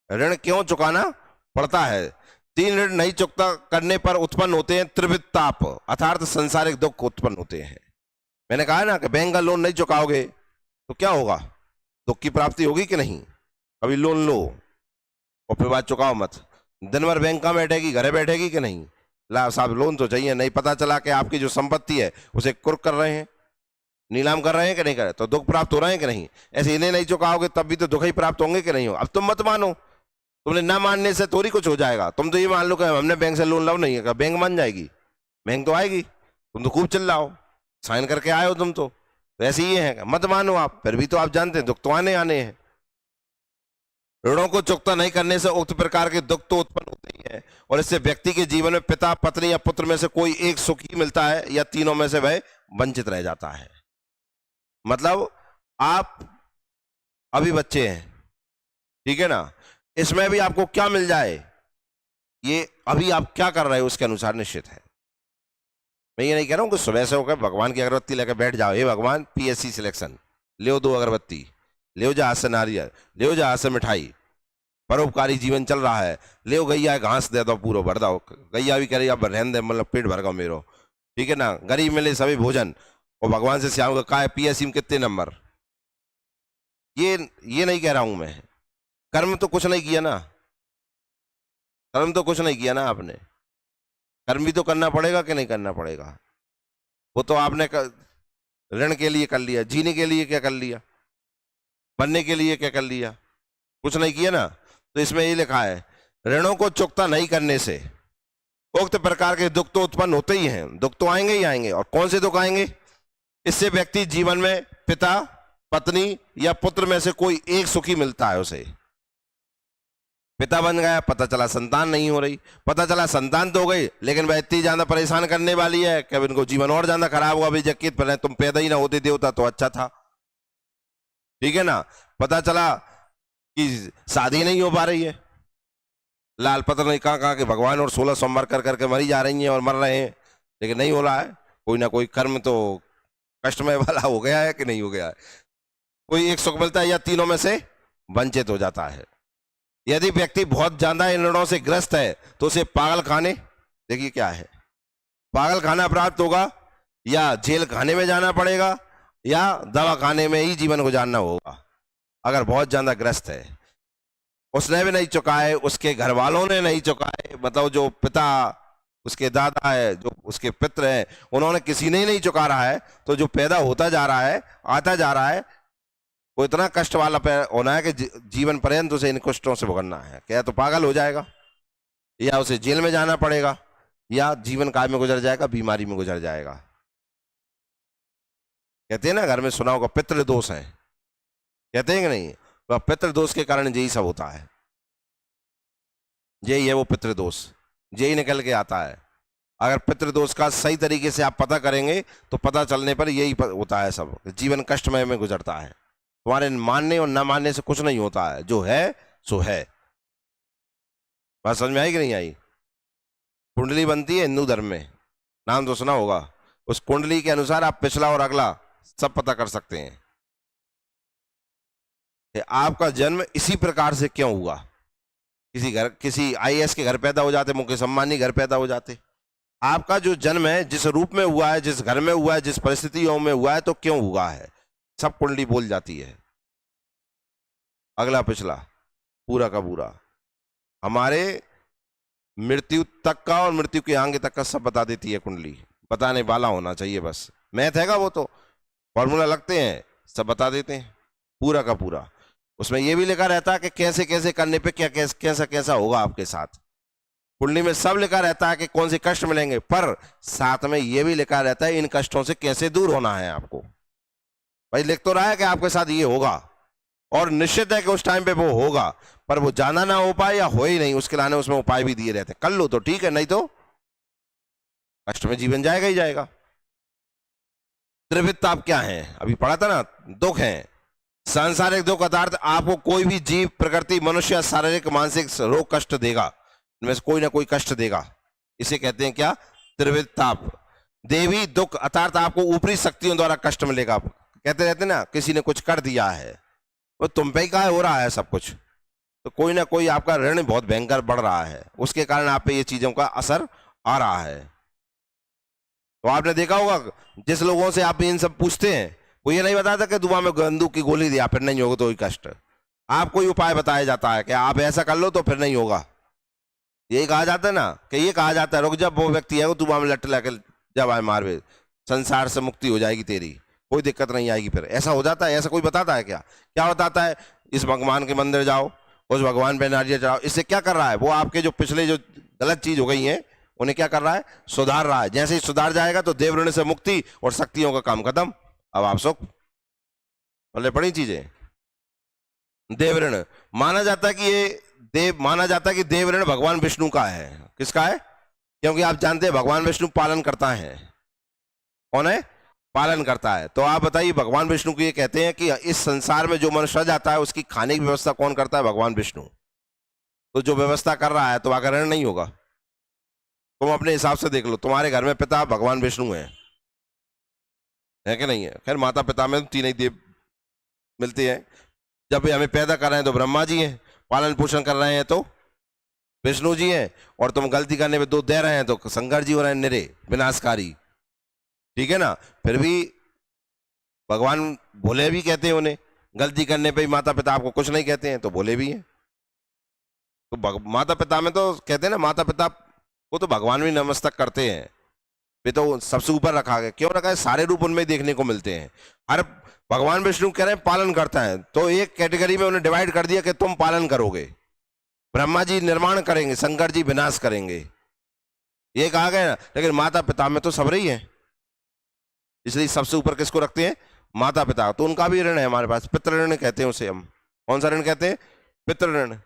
ऋण क्यों चुकाना पड़ता है? 3 ऋण नहीं चुकता करने पर उत्पन्न होते हैं त्रिविध ताप, अर्थात संसारिक दुख उत्पन्न होते हैं। मैंने कहा ना कि बैंक का लोन नहीं चुकाओगे तो क्या होगा? दुख की प्राप्ति होगी कि नहीं? अभी लोन लो और फिर बाद चुकाओ मत, दिन भर बैंक का बैठेगी, घरे बैठेगी कि नहीं? ला साहब लोन तो चाहिए, नहीं पता चला कि आपकी जो संपत्ति है उसे कुर्क कर रहे हैं, नीलाम कर रहे हैं कि नहीं कर रहे, तो दुख प्राप्त हो रहे हैं कि नहीं? ऐसे इन्हें नहीं चुकाओगे तब भी तो दुख ही प्राप्त होंगे कि नहीं हो? अब तुम मत मानो, तुमने ना मानने से थोड़ी कुछ हो जाएगा। तुम तो ये मान लो कि हमने बैंक से लोन लो, नहीं है, बैंक मान जाएगी? बैंक तो आएगी, तुम तो खूब चिल्लाओ, साइन करके आए हो तुम तो ऐसे ही है। मत मानो आप, फिर भी तो आप जानते हैं दुख तो आने हैं। ऋणों को चुकता नहीं करने से उक्त प्रकार के दुख तो उत्पन्न होते ही हैं, और इससे व्यक्ति के जीवन में पिता, पत्नी या पुत्र में से कोई एक सुख ही मिलता है, या तीनों में से वह वंचित रह जाता है। मतलब आप अभी बच्चे हैं, ठीक है ना, इसमें भी आपको क्या मिल जाए, ये अभी आप क्या कर रहे हो उसके अनुसार निश्चित है। मैं ये नहीं कह रहा हूं कि सुबह से होकर भगवान की अगरबत्ती लेकर बैठ जाओ, हे भगवान पीएससी सिलेक्शन, ले 2 अगरबत्ती, ले जा हाथ से नारियल, ले जा हाथ से मिठाई, परोपकारी जीवन चल रहा है, ले गैया घास दे दो, पूरा भर दो, गैया भी कह रही अब रहने दे, मतलब पेट भर गया मेरो, ठीक है ना, गरीब मिले सभी भोजन, और भगवान से श्याम का कहा पीएससी में कितने नंबर। ये नहीं कह रहा हूं मैं, कर्म तो कुछ नहीं किया ना, कर्म तो कुछ नहीं किया ना आपने, कर्म भी तो करना पड़ेगा कि नहीं करना पड़ेगा? वो तो आपने ऋण के लिए कर लिया, जीने के लिए क्या कर लिया, बनने के लिए क्या कर लिया? कुछ नहीं किया ना। तो इसमें ये लिखा है, ऋणों को चुकता नहीं करने से उक्त प्रकार के दुख तो उत्पन्न होते ही हैं, दुख तो आएंगे ही आएंगे, और कौन से दुख आएंगे? इससे व्यक्ति जीवन में पिता, पत्नी या पुत्र में से कोई एक सुखी मिलता है उसे। पिता बन गया, पता चला संतान नहीं हो रही, पता चला संतान तो हो गई लेकिन वह इतनी ज्यादा परेशान करने वाली है कि अब इनको जीवन और ज्यादा खराब हुआ। भी जक्कीत पर तुम पैदा ही ना होते देवता तो अच्छा था, ठीक है ना। पता चला कि शादी नहीं हो पा रही है, लाल पत्र नहीं कहा कि भगवान और 16 सोमवार कर करके मरी जा रही हैं और मर रहे हैं, लेकिन नहीं हो रहा है। कोई ना कोई कर्म तो कष्टमय वाला हो गया है कि नहीं हो गया है। कोई एक सुख मिलता है या तीनों में से वंचित हो जाता है। यदि व्यक्ति बहुत ज्यादा इन ऋणों से ग्रस्त है तो उसे पागल खाने, देखिए क्या है, पागल खाना प्राप्त होगा या जेल खाने में जाना पड़ेगा या दवा खाने में ही जीवन गुजारना होगा। अगर बहुत ज्यादा ग्रस्त है, उसने भी नहीं चुकाए, उसके घर वालों ने नहीं चुकाए, मतलब जो पिता, उसके दादा है, जो उसके पित्र है, उन्होंने किसी ने ही नहीं चुका रहा है, तो जो पैदा होता जा रहा है, आता जा रहा है, वो इतना कष्ट वाला होना है कि जीवन पर्यंत उसे इन कष्टों से भुगतना है। क्या तो पागल हो जाएगा या उसे जेल में जाना पड़ेगा या जीवन काल में गुजर जाएगा, बीमारी में गुजर जाएगा। कहते हैं ना, घर में सुना होगा पितृ दोष है, कहते हैं कि नहीं, तो पितृ दोष के कारण यही सब होता है। यही है वो पितृ दोष, यही निकल के आता है। अगर पितृ दोष का सही तरीके से आप पता करेंगे तो पता चलने पर यही होता है, सब जीवन कष्टमय में गुजरता है। तुम्हारे मानने और न मानने से कुछ नहीं होता है, जो है सो है। बात समझ में आई कि नहीं आई? कुंडली बनती है हिंदू धर्म में, नाम तो सुना होगा। उस कुंडली के अनुसार आप पिछला और अगला सब पता कर सकते हैं कि आपका जन्म इसी प्रकार से क्यों हुआ। किसी आईएएस के घर पैदा हो जाते, मुकेश अंबानी घर पैदा हो जाते। आपका जो जन्म है, जिस रूप में हुआ है, जिस घर में हुआ है, जिस परिस्थितियों में हुआ है, तो क्यों हुआ है, सब कुंडली बोल जाती है। अगला पिछला पूरा का पूरा हमारे मृत्यु तक का और मृत्यु के आगे तक का सब बता देती है कुंडली। बताने वाला होना चाहिए, बस मैथ हैगा, वो तो फॉर्मूला लगते हैं, सब बता देते हैं पूरा का पूरा। उसमें यह भी लिखा रहता है कि कैसे कैसे करने पे क्या कैसा कैसा होगा आपके साथ। कुंडली में सब लिखा रहता है कि कौन से कष्ट मिलेंगे, पर साथ में यह भी लिखा रहता है इन कष्टों से कैसे दूर होना है आपको। भाई लिख तो रहा है कि आपके साथ ये होगा और निश्चित है कि उस टाइम पे वो होगा, पर वो जाना ना हो पाए या हो ही नहीं, उसके लाने उसमें उपाय भी दिए रहते हैं। कर लो तो ठीक है, नहीं तो कष्ट में जीवन जाएगा ही जाएगा। त्रिविध ताप क्या है, अभी पढ़ा था ना, दुख है। सांसारिक दुख अर्थात आपको कोई भी जीव, प्रकृति, मनुष्य शारीरिक मानसिक रोग कष्ट देगा, इनमें से कोई ना कोई कष्ट देगा। इसे कहते हैं क्या, त्रिविध ताप। देवी दुख अर्थात आपको ऊपरी शक्तियों द्वारा कष्ट मिलेगा। कहते रहते ना, किसी ने कुछ कर दिया है, वो तुम पे ही कहा हो रहा है सब कुछ, तो कोई ना कोई आपका ऋण बहुत भयंकर बढ़ रहा है, उसके कारण आप पे ये चीजों का असर आ रहा है। तो आपने देखा होगा जिस लोगों से आप इन सब पूछते हैं, वो ये नहीं बताता कि दुआ में बंदूक की गोली दिया फिर नहीं होगा तो ही कष्ट। आपको कोई उपाय बताया जाता है कि आप ऐसा कर लो तो फिर नहीं होगा। ये कहा जाता है ना, कि ये कहा जाता है रुक जब वो व्यक्ति है वो दुआ में लट लगे जब आए मारवे, संसार से मुक्ति हो जाएगी तेरी, कोई दिक्कत नहीं आएगी। फिर ऐसा हो जाता है? ऐसा कोई बताता है क्या? क्या बताता है, इस भगवान के मंदिर जाओ, उस भगवान पे नारियल चढ़ाओ। इससे क्या कर रहा है वो, आपके जो पिछले जो गलत चीज हो गई है उन्हें क्या कर रहा है, सुधार रहा है। जैसे ही सुधार जाएगा तो देव ऋण से मुक्ति और शक्तियों का काम खत्म, अब आप सुख। बोले बड़ी चीजें। देव ऋण माना जाता है कि ये माना जाता है कि देव ऋण भगवान विष्णु का है। किसका है? क्योंकि आप जानते हैं भगवान विष्णु पालन करता है। कौन है? पालन करता है। तो आप बताइए, भगवान विष्णु को ये कहते हैं कि इस संसार में जो मनुष्य जाता है उसकी खाने की व्यवस्था कौन करता है? भगवान विष्णु। तो जो व्यवस्था कर रहा है तो आगे ऋण नहीं होगा। तुम अपने हिसाब से देख लो, तुम्हारे घर में पिता भगवान विष्णु है कि नहीं है? खैर माता पिता में तीन ही देव मिलते हैं। जब हमें पैदा कर रहे हैं तो ब्रह्मा जी हैं, पालन पोषण कर रहे हैं तो विष्णु जी हैं, और तुम गलती करने पे दो दे रहे हैं तो शंकर जी हो रहे हैं निरे विनाशकारी। ठीक है ना? फिर भी भगवान भोले भी कहते हैं उन्हें, गलती करने पे ही माता पिता आपको कुछ नहीं कहते हैं तो भोले भी हैं। तो माता पिता में तो कहते हैं ना, माता पिता को तो भगवान भी नमस्तक करते हैं, वे तो सबसे ऊपर रखा गया। क्यों रखा है? सारे रूप उनमें देखने को मिलते हैं। हर भगवान विष्णु कह रहे हैं पालन करता है, तो एक कैटेगरी में उन्हें डिवाइड कर दिया कि तुम पालन करोगे, ब्रह्मा जी निर्माण करेंगे, शंकर जी विनाश करेंगे, ये कहा गया ना। लेकिन माता पिता में तो सब रही है, इसलिए सबसे ऊपर किसको रखते हैं? माता पिता, तो उनका भी ऋण है हमारे पास, पितृ ऋण कहते हैं उसे हम। कौन सा ऋण कहते हैं? पितृ ऋण।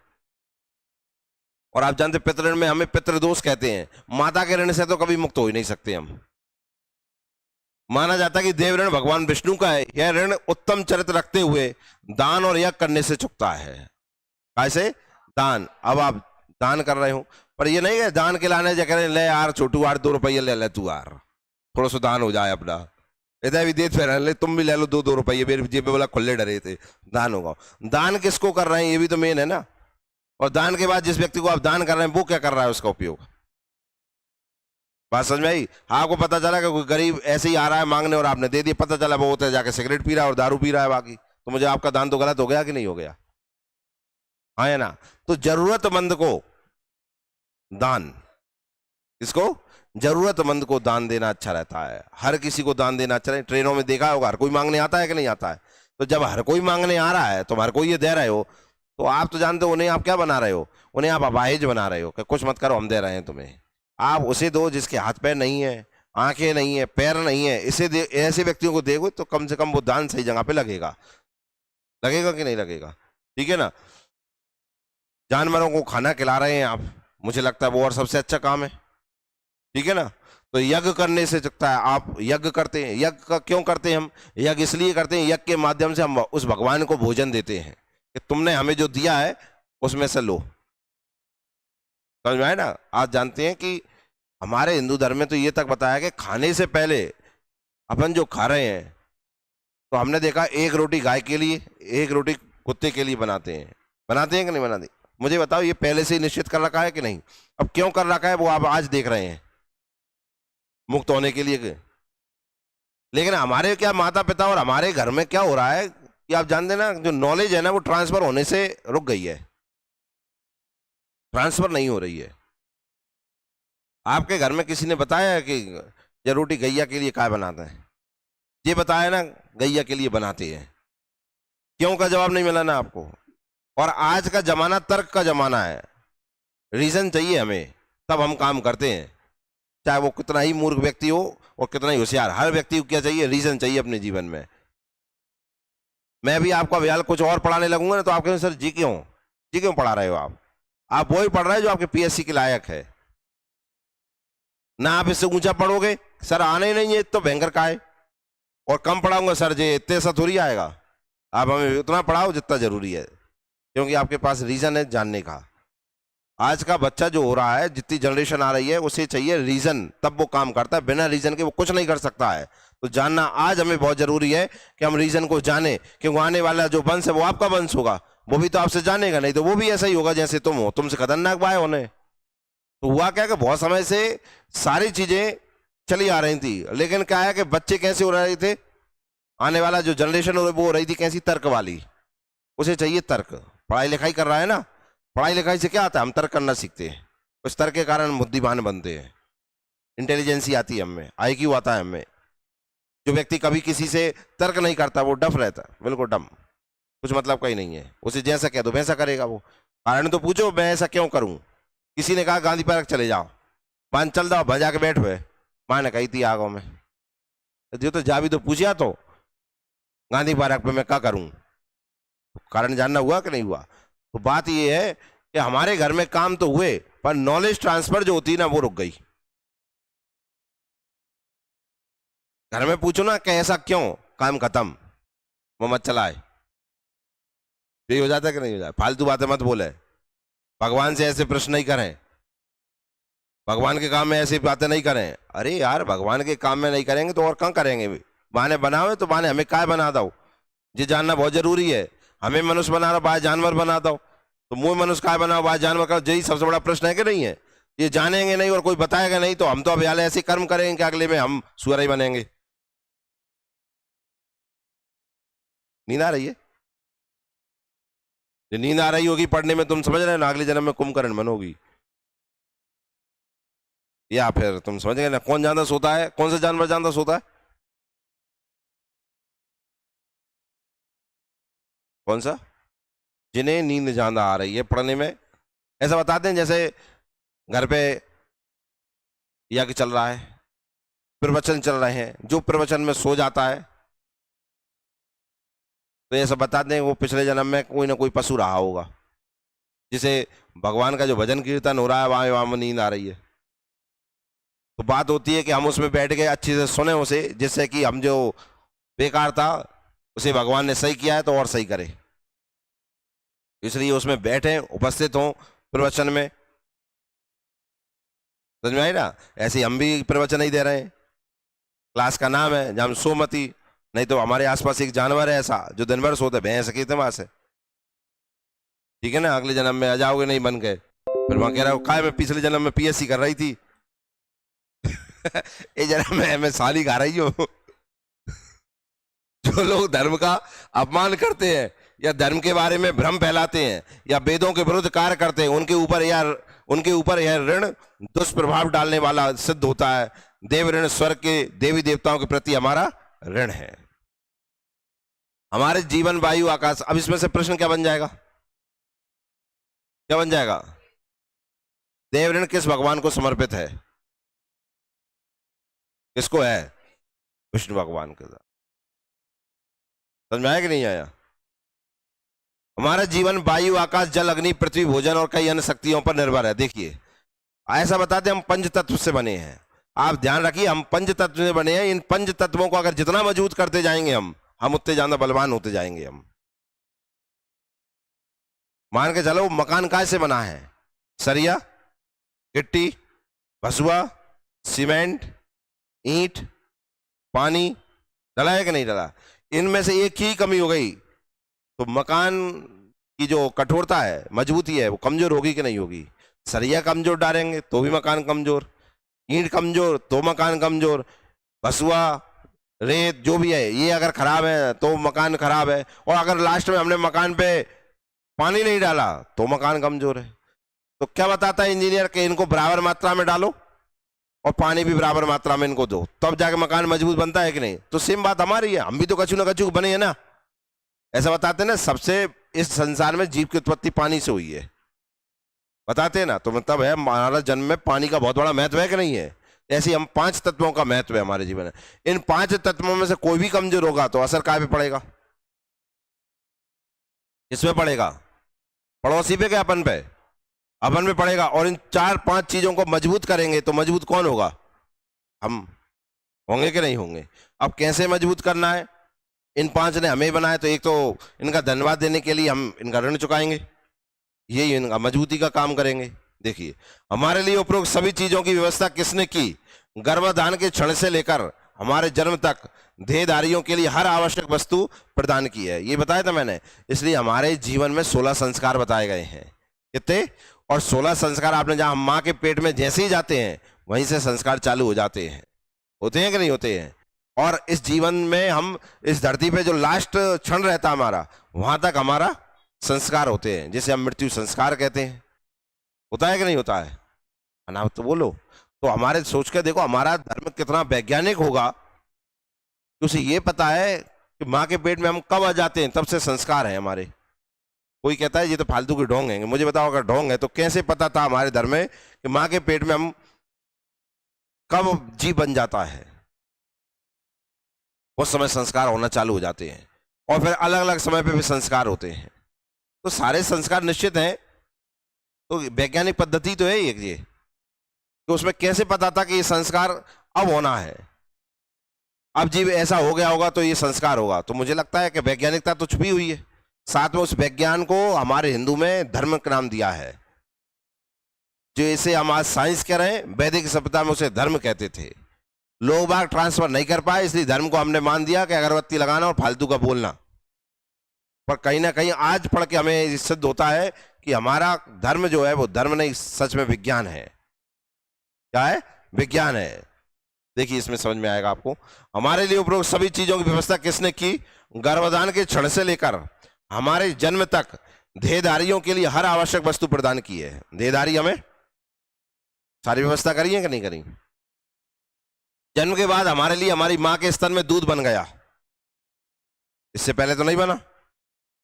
और आप जानते पितृ ऋण में हमें पितृदोष कहते हैं। माता के ऋण से तो कभी मुक्त हो ही नहीं सकते हम। माना जाता है कि देव ऋण भगवान विष्णु का है। यह ऋण उत्तम चरित्र रखते हुए दान और यज्ञ करने से चुकता है। कैसे? दान। अब आप दान कर रहे हो, पर ये नहीं है दान के लाने जा करें, ले यार छोटू 8-2 रुपये ले ले तू यार, थोड़ा सा दान हो जाए अपना, इधर भी दे फिर ले, तुम भी ले लो 2-2 रुपये, मेरे जेब में बोला खुले डरे थे, दान होगा। दान किसको कर रहे हैं ये भी तो मेन है ना। और दान के बाद जिस व्यक्ति को आप दान कर रहे हैं वो क्या कर रहा है उसका उपयोग। बात समझ में आई? आपको पता चला कि कोई गरीब ऐसे ही आ रहा है मांगने और आपने दे दिया, पता चला वो होता है जाके सिगरेट पी रहा है और दारू पी रहा है बाकी, तो मुझे आपका दान तो गलत हो गया कि नहीं हो गया? हाँ है ना। तो जरूरतमंद को दान, इसको जरूरतमंद को दान देना अच्छा रहता है। हर किसी को दान देना अच्छा है। ट्रेनों में देखा होगा हर कोई मांगने आता है कि नहीं आता है? तो जब हर कोई मांगने आ रहा है तो हर कोई ये दे रहे हो, तो आप तो जानते हो उन्हें आप क्या बना रहे हो, उन्हें आप अपाहिज बना रहे हो कि कुछ मत करो हम दे रहे हैं तुम्हें। आप उसे दो जिसके हाथ पैर नहीं है, आंखें नहीं है, पैर नहीं है, इसे दे। ऐसे व्यक्तियों को देखो तो कम से कम वो दान सही जगह पे लगेगा। लगेगा कि नहीं लगेगा? ठीक है ना। जानवरों को खाना खिला रहे हैं आप, मुझे लगता है वो और सबसे अच्छा काम है। ठीक है ना। तो यज्ञ करने से चुकता है। आप यज्ञ करते हैं, यज्ञ का क्यों करते हैं हम? यज्ञ इसलिए करते हैं, यज्ञ के माध्यम से हम उस भगवान को भोजन देते हैं कि तुमने हमें जो दिया है उसमें से लो। समझ में आए ना। आज जानते हैं कि हमारे हिंदू धर्म में तो ये तक बताया कि खाने से पहले अपन जो खा रहे हैं, तो हमने देखा एक रोटी गाय के लिए, एक रोटी कुत्ते के लिए बनाते हैं। बनाते हैं कि नहीं बनाते? मुझे बताओ ये पहले से ही निश्चित कर रखा है कि नहीं? अब क्यों कर रखा है वो आप आज देख रहे हैं, मुक्त होने के लिए। लेकिन हमारे क्या माता पिता और हमारे घर में क्या हो रहा है कि आप जानते ना, जो नॉलेज है ना वो ट्रांसफर होने से रुक गई है, ट्रांसफर नहीं हो रही है। आपके घर में किसी ने बताया है कि ये रोटी गैया के लिए क्या बनाते हैं? ये बताया ना गैया के लिए बनाते हैं। क्यों का जवाब नहीं मिला ना आपको। और आज का जमाना तर्क का जमाना है, रीजन चाहिए हमें, तब हम काम करते हैं। चाहे वो कितना ही मूर्ख व्यक्ति हो और कितना ही होशियार, हर व्यक्ति को क्या चाहिए? रीजन चाहिए अपने जीवन में। मैं भी आपका व्याल कुछ और पढ़ाने लगूंगा ना तो आप कहेंगे सर जी क्यों पढ़ा रहे हो आप वही पढ़ रहे हो जो आपके पीएससी के लायक है ना। आप इससे ऊंचा पढ़ोगे, सर आने ही नहीं है तो भयंकर का है, और कम पढ़ाऊंगा सर जी इतने सा थोड़ी आएगा। आप हमें उतना पढ़ाओ जितना जरूरी है, क्योंकि आपके पास रीजन है जानने का। आज का बच्चा जो हो रहा है, जितनी जनरेशन आ रही है, उसे चाहिए रीजन, तब वो काम करता है। बिना रीजन के वो कुछ नहीं कर सकता है। तो जानना आज हमें बहुत जरूरी है कि हम रीजन को जाने, क्योंकि आने वाला जो वंश है वो आपका वंश होगा, वो भी तो आपसे जानेगा, नहीं तो वो भी ऐसा ही होगा जैसे तुम हो, तुमसे खतरनाक बाय होने। तो हुआ क्या कि बहुत समय से सारी चीजें चली आ रही थी, लेकिन क्या है कि बच्चे कैसे हो रहे थे, आने वाला जो जनरेशन वो हो रही थी कैसी? तर्क वाली। उसे चाहिए तर्क। पढ़ाई लिखाई कर रहा है ना, पढ़ाई लिखाई से क्या आता है? हम तर्क करना सीखते हैं, उस तर्क के कारण बुद्धिमान बनते हैं, इंटेलिजेंसी आती है हमें, आईक्यू आता है हमें। जो व्यक्ति कभी किसी से तर्क नहीं करता वो डफ रहता है, बिल्कुल डम, कुछ मतलब का ही नहीं है। उसे जैसा कह दो वैसा करेगा वो। कारण तो पूछो मैं ऐसा क्यों करूं। किसी ने कहा गांधी पार्क चले जाओ, मान चल जाओ, भजा के बैठ हुए, माँ ने कही थी आगो में, जो तो जा भी तो पूछा तो गांधी पार्क पे मैं क्या करूं। कारण जानना हुआ कि नहीं हुआ। तो बात यह है कि हमारे घर में काम तो हुए, पर नॉलेज ट्रांसफर जो होती है ना वो रुक गई। घर में पूछो ना कि ऐसा क्यों, काम खत्म, वो मत चलाए। यही हो जाता है कि नहीं हो जाता? फालतू बातें मत बोले, भगवान से ऐसे प्रश्न नहीं करें, भगवान के काम में ऐसी बातें नहीं करें। अरे यार भगवान के काम में नहीं करेंगे तो और कहाँ करेंगे? बहाने बनाओ तो बहाने हमें काय बना दो, ये जानना बहुत जरूरी है। हमें मनुष्य बना रहा, बाहर जानवर बना दो, तो मुंह मनुष्य काय बनाओ, बाहर जानवर का, यही सबसे बड़ा प्रश्न है कि नहीं है? ये जानेंगे नहीं और कोई बताएगा नहीं, तो हम तो अब यार ऐसे कर्म करेंगे कि अगले में हम सुअर ही बनेंगे। नींद आ रही है? जो नींद आ रही होगी पढ़ने में, तुम समझ रहे हो ना अगले जन्म में कुंभकर्ण बनोगी, या फिर तुम समझ गए ना कौन ज्यादा सोता है, कौन सा जानवर ज्यादा सोता है? कौन सा? जिन्हें नींद ज्यादा आ रही है पढ़ने में। ऐसा बताते हैं जैसे घर पे यज्ञ चल रहा है, प्रवचन चल रहे हैं, जो प्रवचन में सो जाता है तो ये सब बताते हैं वो पिछले जन्म में कोई ना कोई पशु रहा होगा, जिसे भगवान का जो भजन कीर्तन हो रहा है वहां वहां नींद आ रही है। तो बात होती है कि हम उसमें बैठ गए, अच्छे से सुने उसे, जिससे कि हम जो बेकार था उसे भगवान ने सही किया है तो और सही करे, इसलिए उसमें बैठे उपस्थित हों प्रवचन में। समझ में आई ना? ऐसे हम भी प्रवचन ही दे रहे हैं, क्लास का नाम है जहाँ सोमती। नहीं तो हमारे आसपास एक जानवर है ऐसा जो दिन भर सोते, भैंस की तमाश से, ठीक है ना, अगले जन्म में आ जाओगे नहीं बन गए। फिर वहां कह रहा हूँ काय मैं पिछले जन्म में पीएससी कर रही थी ये जन्म में मैं साली खा रही हूँ जो लोग धर्म का अपमान करते हैं या धर्म के बारे में भ्रम फैलाते हैं या वेदों के विरुद्ध कार्य करते हैं, उनके ऊपर यह ऋण दुष्प्रभाव डालने वाला सिद्ध होता है। देव ऋण स्वर्ग के देवी देवताओं के प्रति हमारा ऋण है। हमारे जीवन वायु आकाश। अब इसमें से प्रश्न क्या बन जाएगा? क्या बन जाएगा? देव ऋण किस भगवान को समर्पित है? किसको है? विष्णु भगवान के साथ। समझ में आया कि नहीं आया? हमारा जीवन वायु आकाश जल अग्नि पृथ्वी भोजन और कई अन्य शक्तियों पर निर्भर है। देखिए ऐसा बताते हम पंच तत्व से बने हैं। आप ध्यान रखिए हम पंच तत्व से बने हैं। इन पंच तत्वों को अगर जितना मजबूत करते जाएंगे हम उतने ज्यादा बलवान होते जाएंगे। हम मान के चलो मकान काय से बना है? सरिया, गिट्टी, भसुआ, सीमेंट, ईंट, पानी डला है कि नहीं डला? इनमें से एक ही कमी हो गई तो मकान की जो कठोरता है, मजबूती है, वो कमजोर होगी कि नहीं होगी? सरिया कमजोर डालेंगे तो भी मकान कमजोर, ईंट कमजोर तो मकान कमजोर, भसुआ रेत जो भी है ये अगर खराब है तो मकान खराब है। और अगर लास्ट में हमने मकान पे पानी नहीं डाला तो मकान कमजोर है। तो क्या बताता है इंजीनियर कि इनको बराबर मात्रा में डालो और पानी भी बराबर मात्रा में इनको दो, तब जाके मकान मजबूत बनता है कि नहीं? तो सेम बात हमारी है, हम भी तो कछु ना कछु बने हैं ना। ऐसा बताते हैं ना सबसे इस संसार में जीव की उत्पत्ति पानी से हुई है, बताते हैं ना। तो मतलब है हमारा जन्म में पानी का बहुत बड़ा महत्व है कि नहीं है? ऐसे हम पांच तत्वों का महत्व है हमारे जीवन में। इन पांच तत्वों में से कोई भी कमजोर होगा तो असर काय पे पड़ेगा? किसमें पड़ेगा? पड़ोसी पे क्या अपन पे? अपन पे पड़ेगा। और इन चार पांच चीजों को मजबूत करेंगे तो मजबूत कौन होगा? हम होंगे कि नहीं होंगे? अब कैसे मजबूत करना है? इन पांच ने हमें बनाया तो एक तो इनका धन्यवाद देने के लिए हम इनका ऋण चुकाएंगे, यही इनका मजबूती का काम करेंगे। देखिए हमारे लिए उपरोक्त सभी चीजों की व्यवस्था किसने की? गर्भाधान के क्षण से लेकर हमारे जन्म तक देहधारियों के लिए हर आवश्यक वस्तु प्रदान की है, ये बताया था मैंने। इसलिए हमारे जीवन में 16 संस्कार बताए गए हैं। कितने? और 16 संस्कार आपने जहां माँ के पेट में जैसे ही जाते हैं वहीं से संस्कार चालू हो जाते हैं। होते हैं कि नहीं होते हैं? और इस जीवन में हम इस धरती पे जो लास्ट क्षण रहता हमारा, वहां तक हमारा संस्कार होते हैं, जिसे हम मृत्यु संस्कार कहते हैं। होता है कि नहीं होता है? ना तो बोलो। तो हमारे सोच के देखो हमारा धर्म कितना वैज्ञानिक होगा। उसे ये पता है कि माँ के पेट में हम कब आ जाते हैं, तब से संस्कार है हमारे। कोई कहता है ये तो फालतू के ढोंग हैं, मुझे बताओ अगर ढोंग है तो कैसे पता था हमारे धर्म में कि माँ के पेट में हम कब जीव बन जाता है? उस समय संस्कार होना चालू हो जाते हैं और फिर अलग अलग समय पे भी संस्कार होते हैं। तो सारे संस्कार निश्चित हैं। तो वैज्ञानिक पद्धति तो है एक ये, तो उसमें कैसे पता था कि ये संस्कार अब होना है, अब जीव ऐसा हो गया होगा तो ये संस्कार होगा? तो मुझे लगता है कि वैज्ञानिकता तो छुपी हुई है। साथ में उस विज्ञान को हमारे हिंदू में धर्म का नाम दिया है, जो इसे हम आज साइंस कह रहे हैं, वैदिक सभ्यता में उसे धर्म कहते थे। लोग बाग ट्रांसफर नहीं कर पाए, इसलिए धर्म को हमने मान दिया कि अगरबत्ती लगाना और फालतू का बोलना। पर कहीं ना कहीं आज पढ़ के हमें सिद्ध होता है कि हमारा धर्म जो है वो धर्म नहीं, सच में विज्ञान है। क्या है? विज्ञान है। देखिए इसमें समझ में आएगा आपको। हमारे लिए उपरोक्त सभी चीजों की व्यवस्था किसने की? गर्भाधान के क्षण से लेकर हमारे जन्म तक देहधारियों के लिए हर आवश्यक वस्तु प्रदान की है। देहधारी हमें सारी व्यवस्था करी है कि नहीं करी? जन्म के बाद हमारे लिए हमारी मां के स्तन में दूध बन गया, इससे पहले तो नहीं बना।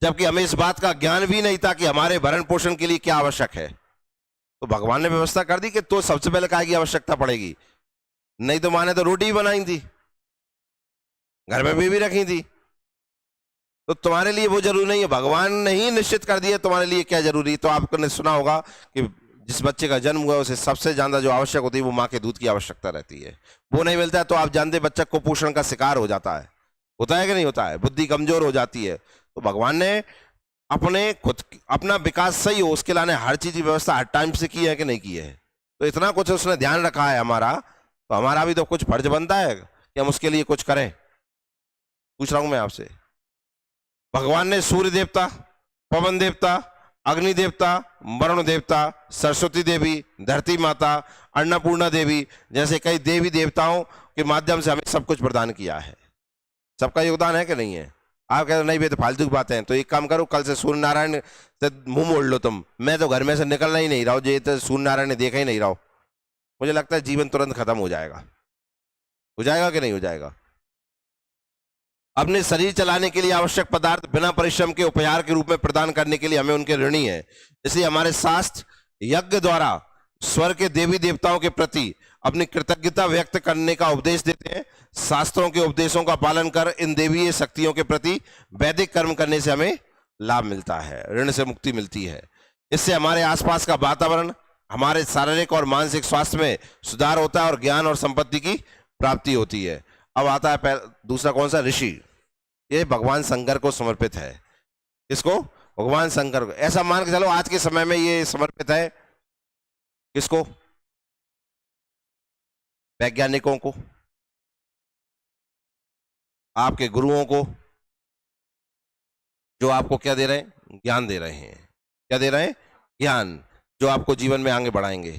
जबकि हमें इस बात का ज्ञान भी नहीं था कि हमारे भरण पोषण के लिए क्या आवश्यक है। तो भगवान ने व्यवस्था कर दी कि तो सबसे पहले काय की आवश्यकता पड़ेगी। नहीं तो माँ ने तो रोटी ही बनाई थी, घर में भी रखी थी। तो तुम्हारे लिए वो जरूरी नहीं है, भगवान ने ही निश्चित कर दिया तुम्हारे लिए क्या जरूरी। तो आपने सुना होगा कि जिस बच्चे का जन्म हुआ उसे सबसे ज्यादा जो आवश्यक होती है वो माँ के दूध की आवश्यकता रहती है। वो नहीं मिलता है तो आप जानते बच्चा कुपोषण का शिकार हो जाता है। होता है कि नहीं होता है? बुद्धि कमजोर हो जाती है। तो भगवान ने अपने खुद अपना विकास सही हो उसके लाने हर चीज की व्यवस्था हर टाइम से की है कि नहीं की है? तो इतना कुछ उसने ध्यान रखा है हमारा, तो हमारा भी तो कुछ फर्ज बनता है कि हम उसके लिए कुछ करें। पूछ रहा हूं मैं आपसे, भगवान ने सूर्य देवता, पवन देवता, अग्नि देवता, वरुण देवता, सरस्वती देवी, धरती माता, अन्नपूर्णा देवी जैसे कई देवी देवताओं के माध्यम से हमें सब कुछ प्रदान किया है। सबका योगदान है कि नहीं है? आप कहते नहीं भाई तो फालतू की बातें हैं, तो एक काम करो, कल से सूर्य नारायण से मुंह मोड़ लो तुम। मैं तो घर में से निकलना ही नहीं रहा हूं, ये तो सूर्य नारायण ने देखा ही नहीं रहा हूं। मुझे लगता है जीवन तुरंत खत्म हो जाएगा। हो जाएगा कि नहीं हो जाएगा? अपने शरीर चलाने के लिए आवश्यक पदार्थ बिना परिश्रम के उपहार के रूप में प्रदान करने के लिए हमें उनके ऋणी है। इसलिए हमारे शास्त्र यज्ञ द्वारा स्वर्ग के देवी देवताओं के प्रति अपनी कृतज्ञता व्यक्त करने का उपदेश देते हैं। शास्त्रों के उपदेशों का पालन कर इन देवीय शक्तियों के प्रति वैदिक कर्म करने से हमें लाभ मिलता है, ऋण से मुक्ति मिलती है। इससे हमारे आसपास का वातावरण, हमारे शारीरिक और मानसिक स्वास्थ्य में सुधार होता है और ज्ञान और संपत्ति की प्राप्ति होती है। अब आता है दूसरा कौन सा? ऋषि। ये भगवान शंकर को समर्पित है। किसको? भगवान शंकर को। ऐसा मान के चलो आज के समय में ये समर्पित है किसको? वैज्ञानिकों को, आपके गुरुओं को, जो आपको क्या दे रहे हैं? ज्ञान दे रहे हैं। क्या दे रहे हैं? ज्ञान, जो आपको जीवन में आगे बढ़ाएंगे।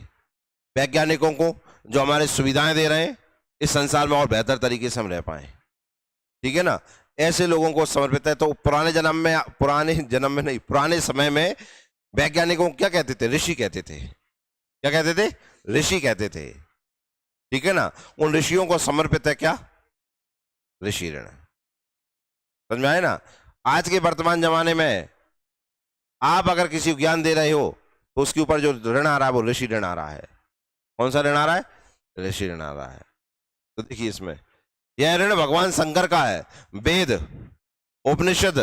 वैज्ञानिकों को जो हमारे सुविधाएं दे रहे हैं इस संसार में और बेहतर तरीके से हम रह पाए। ठीक है ना? ऐसे लोगों को समर्पित है। तो पुराने जन्म में नहीं, पुराने समय में वैज्ञानिकों को क्या कहते थे? ऋषि कहते थे। क्या कहते थे? ऋषि कहते थे। ठीक है ना? उन ऋषियों को समर्पित है क्या? ऋषि ऋण। समझ में आए ना? आज के वर्तमान जमाने में आप अगर किसी को ज्ञान दे रहे हो तो उसके ऊपर जो ऋण आ रहा है वो ऋषि ऋण आ रहा है। कौन सा ऋण आ रहा है? ऋषि ऋण आ रहा है। तो देखिए इसमें यह ऋण भगवान शंकर का है। वेद, उपनिषद,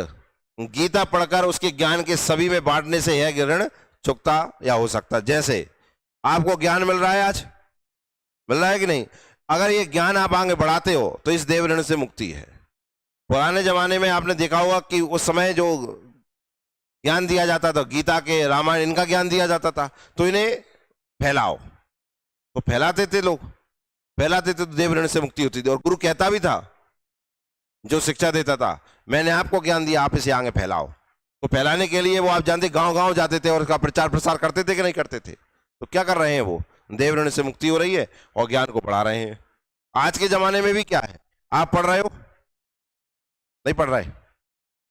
गीता पढ़कर उसके ज्ञान के सभी में बांटने से यह ऋण चुकता या हो सकता। जैसे आपको ज्ञान मिल रहा है, आज मिल रहा है कि नहीं? अगर ये ज्ञान आप आगे बढ़ाते हो तो इस देव ऋण से मुक्ति है। पुराने जमाने में आपने देखा होगा कि उस समय जो ज्ञान दिया जाता था, गीता के, रामायण, इनका ज्ञान दिया जाता था, तो इन्हें फैलाओ। तो फैलाते थे लोग, फैलाते थे तो देव ऋण से मुक्ति होती थी। और गुरु कहता भी था, जो शिक्षा देता था, मैंने आपको ज्ञान दिया, आप इसे आगे फैलाओ। तो फैलाने के लिए वो आप जानते गांव गांव जाते थे और उसका प्रचार प्रसार करते थे कि नहीं करते थे? तो क्या कर रहे हैं वो? देव ऋण से मुक्ति हो रही है और ज्ञान को बढ़ा रहे हैं। आज के जमाने में भी क्या है? आप पढ़ रहे हो, नहीं पढ़ रहे?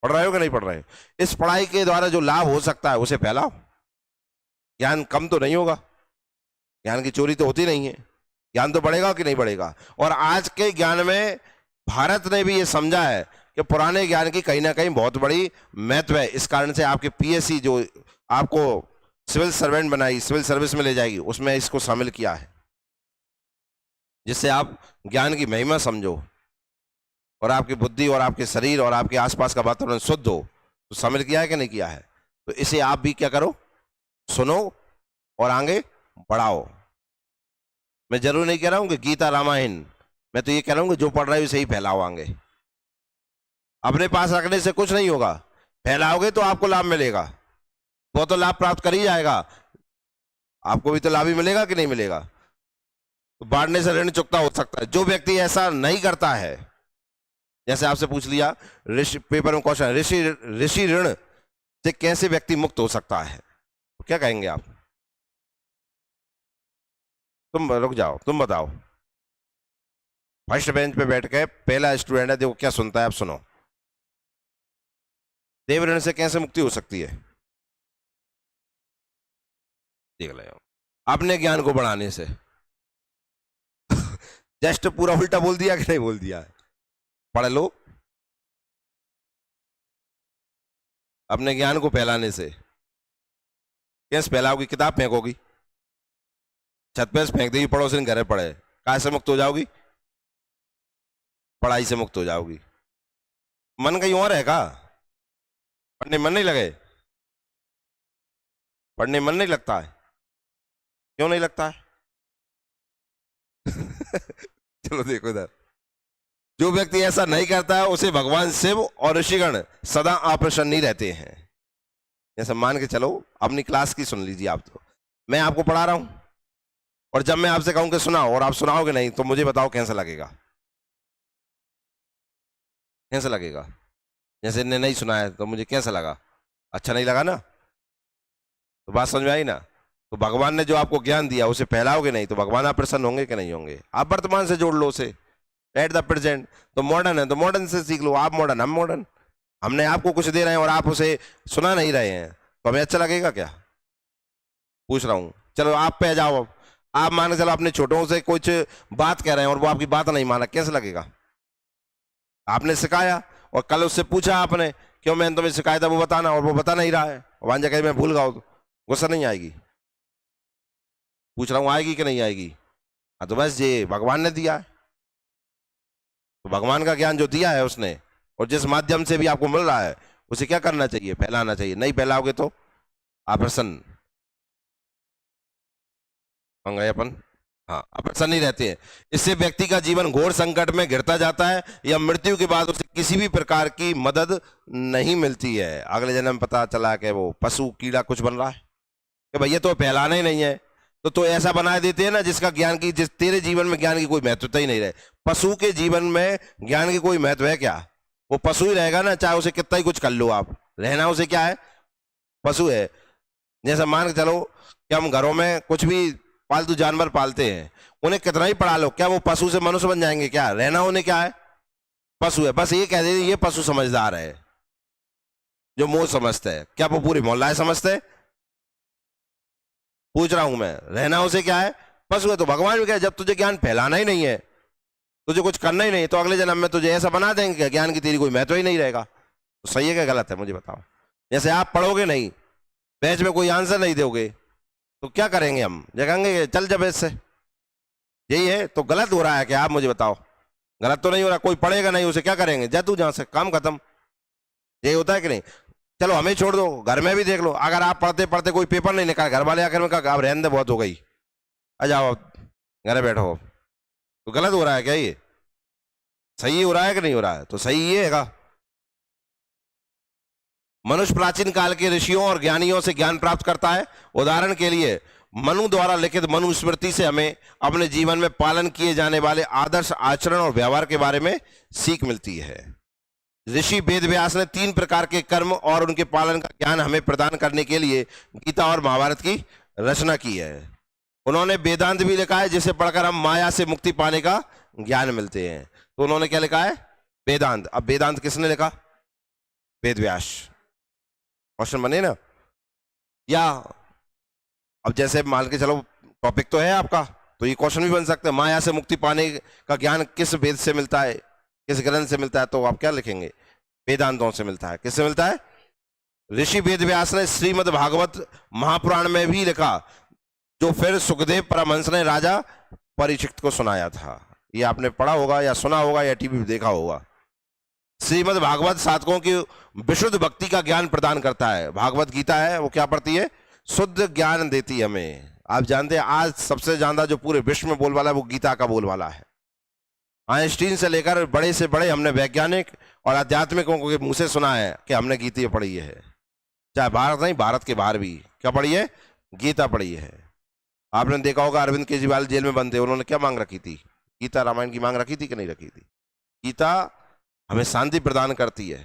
पढ़ रहे हो कि नहीं पढ़ रहे हो? इस पढ़ाई के द्वारा जो लाभ हो सकता है उसे फैलाओ। ज्ञान कम तो नहीं होगा, ज्ञान की चोरी तो होती नहीं है, ज्ञान तो बढ़ेगा कि नहीं बढ़ेगा। और आज के ज्ञान में भारत ने भी ये समझा है कि पुराने ज्ञान की कहीं ना कहीं बहुत बड़ी महत्व है। इस कारण से आपके पीएससी जो आपको सिविल सर्वेंट बनाई, सिविल सर्विस में ले जाएगी, उसमें इसको शामिल किया है, जिससे आप ज्ञान की महिमा समझो और आपकी बुद्धि और आपके शरीर और आपके आसपास का वातावरण शुद्ध हो। तो शामिल किया है कि नहीं किया है? तो इसे आप भी क्या करो, सुनो और आगे बढ़ाओ। मैं जरूर नहीं कह रहा हूं कि गीता रामायण, मैं तो ये कह रहा हूं कि जो पढ़ रहे हो इसे ही फैलाओ आगे। अपने पास रखने से कुछ नहीं होगा, फैलाओगे तो आपको लाभ मिलेगा। वो तो लाभ प्राप्त कर ही जाएगा, आपको भी तो लाभ ही मिलेगा कि नहीं मिलेगा? तो बांटने से ऋण चुकता हो सकता है। जो व्यक्ति ऐसा नहीं करता है, जैसे आपसे पूछ लिया ऋषि, पेपर में क्वेश्चन, ऋषि ऋण से कैसे व्यक्ति मुक्त हो सकता है, तो क्या कहेंगे आप? तुम रुक जाओ, तुम बताओ। फर्स्ट बेंच पे बैठ के पहला स्टूडेंट है, देखो क्या सुनता है, आप सुनो। देव ऋण से कैसे मुक्ति हो सकती है? देख ले, अपने ज्ञान को बढ़ाने से। जस्ट पूरा उल्टा बोल दिया कि नहीं बोल दिया है? पढ़ लो। अपने ज्ञान को फैलाने से। कैसे फैलाओगी? किताब फेंकोगी, छत पे फेंक देगी, पड़ोसी घर पड़े, कहाँ से मुक्त हो जाओगी? पढ़ाई से मुक्त हो जाओगी। मन कहीं और है का? पढ़ने मन नहीं लगे? पढ़ने मन नहीं लगता है? क्यों नहीं लगता है? चलो देखो इधर, जो व्यक्ति ऐसा नहीं करता है उसे भगवान शिव और ऋषिगण सदा अप्रसन्न रहते हैं। जैसे मान के चलो, अपनी क्लास की सुन लीजिए आप, तो मैं आपको पढ़ा रहा हूं और जब मैं आपसे कहूं कि सुनाओ और आप सुनाओगे नहीं, तो मुझे बताओ कैसा लगेगा? कैसा लगेगा? जैसे इन्हें नहीं सुना है तो मुझे कैसा लगा? अच्छा नहीं लगा ना? तो बात समझ में आई ना? तो भगवान ने जो आपको ज्ञान दिया उसे फैलाओगे नहीं तो भगवान आप प्रसन्न होंगे कि नहीं होंगे? आप वर्तमान से जोड़ लो उसे, एट द प्रेजेंट। तो मॉडर्न है तो मॉडर्न से सीख लो, आप मॉडर्न हम मॉडर्न। हमने आपको कुछ दे रहे हैं और आप उसे सुना नहीं रहे हैं तो हमें अच्छा लगेगा क्या? पूछ रहा हूं। चलो आप पे जाओ, अब आप मान के चलो अपने छोटों से कुछ बात कह रहे हैं और वो आपकी बात नहीं माना, कैसा लगेगा? आपने सिखाया और कल उससे पूछा आपने, क्यों मैंने तुम्हें सिखाया था वो बताना, और वो बता नहीं रहा है, वहां जाकर मैं भूल गया, तो गुस्सा नहीं आएगी? पूछ रहा हूं आएगी कि नहीं आएगी? हाँ, तो बस ये भगवान ने दिया है, तो भगवान का ज्ञान जो दिया है उसने, और जिस माध्यम से भी आपको मिल रहा है उसे क्या करना चाहिए? फैलाना चाहिए। नहीं फैलाओगे तो आप प्रसन्न होंगे अपन, हाँ अप्रसन्न ही रहते हैं। इससे व्यक्ति का जीवन घोर संकट में घिरता जाता है या मृत्यु के बाद उसे किसी भी प्रकार की मदद नहीं मिलती है। अगले जन्म में पता चला कि वो पशु कीड़ा कुछ बन रहा है कि भैया तो फैलाना ही नहीं है, तो ऐसा बना देते हैं ना जिसका ज्ञान की, जिस तेरे जीवन में ज्ञान की कोई महत्वता ही नहीं रहे। पशु के जीवन में ज्ञान की कोई महत्व है क्या? वो पशु ही रहेगा ना, चाहे उसे कितना ही कुछ कर लो आप, रहना उसे क्या है? पशु है। जैसे मान के चलो कि हम घरों में कुछ भी पालतू जानवर पालते हैं, उन्हें कितना ही पढ़ा लो, क्या वो पशु से मनुष्य बन जाएंगे? क्या रहना उन्हें क्या है? पशु है। बस ये कह दे ये पशु समझदार है, जो मोह समझते हैं। क्या वो पूरी मोहल्ला समझते हैं? पूछ रहा हूं मैं, रहना उसे क्या है? पशु है। तो भगवान भी कहे जब तुझे ज्ञान फैलाना ही नहीं है, तुझे कुछ करना ही नहीं, तो अगले जन्म में तुझे ऐसा बना देंगे कि ज्ञान की तेरी कोई महत्व ही नहीं रहेगा। तो सही है क्या गलत है मुझे बताओ? जैसे आप पढ़ोगे नहीं, बैच में कोई आंसर नहीं दोगे, तो क्या करेंगे हम? जगेंगे चल जब इससे, यही है। तो गलत हो रहा है क्या? आप मुझे बताओ। गलत तो नहीं हो रहा, कोई पढ़ेगा नहीं उसे क्या करेंगे? जा तू जहां से, काम खत्म। यही होता है कि नहीं? चलो हमें छोड़ दो, घर में भी देख लो, अगर आप पढ़ते पढ़ते कोई पेपर नहीं निकाल, घर वाले आकर में कहा अब रहने दे बहुत हो गई, आ जाओ घर में बैठो, तो गलत हो रहा है क्या? ये सही हो रहा है कि नहीं हो रहा है? तो सही ये है। मनुष्य प्राचीन काल के ऋषियों और ज्ञानियों से ज्ञान प्राप्त करता है। उदाहरण के लिए मनु द्वारा लिखित मनुस्मृति से हमें अपने जीवन में पालन किए जाने वाले आदर्श आचरण और व्यवहार के बारे में सीख मिलती है। ऋषि वेदव्यास ने 3 प्रकार के कर्म और उनके पालन का ज्ञान हमें प्रदान करने के लिए गीता और महाभारत की रचना की है। उन्होंने वेदांत भी लिखा है, जिसे पढ़कर हम माया से मुक्ति पाने का ज्ञान मिलते हैं। तो उन्होंने क्या लिखा है? वेदांत। अब वेदांत किसने लिखा? वेदव्यास। क्वेश्चन बने ना? या अब जैसे मान के चलो टॉपिक तो है आपका, तो ये क्वेश्चन भी बन सकता है, माया से मुक्ति पाने का ज्ञान किस वेद से मिलता है, किस ग्रंथ से मिलता है? तो आप क्या लिखेंगे? वेदांतों से मिलता है। किससे मिलता है? ऋषि वेदव्यास ने श्रीमद् भागवत महापुराण में भी लिखा, जो फिर सुखदेव परमहंस ने राजा परीक्षित को सुनाया था। ये आपने पढ़ा होगा या सुना होगा या टीवी देखा होगा। श्रीमद् भागवत साधकों की विशुद्ध भक्ति का ज्ञान प्रदान करता है। भागवत गीता है वो क्या पढ़ती है? शुद्ध ज्ञान देती है हमें। आप जानते हैं आज सबसे ज्यादा जो पूरे विश्व में बोलबाला है वो गीता का बोलबाला है। आइंस्टीन से लेकर बड़े से बड़े हमने वैज्ञानिक और आध्यात्मिकों के मुंह से सुना है कि हमने गीता पढ़ी है। चाहे भारत नहीं, भारत के बाहर भी क्या पढ़ी है? गीता पढ़ी है। आपने देखा होगा अरविंद केजरीवाल जेल में बंद थे, उन्होंने क्या मांग रखी थी? गीता रामायण की मांग रखी थी कि नहीं रखी थी? गीता हमें शांति प्रदान करती है,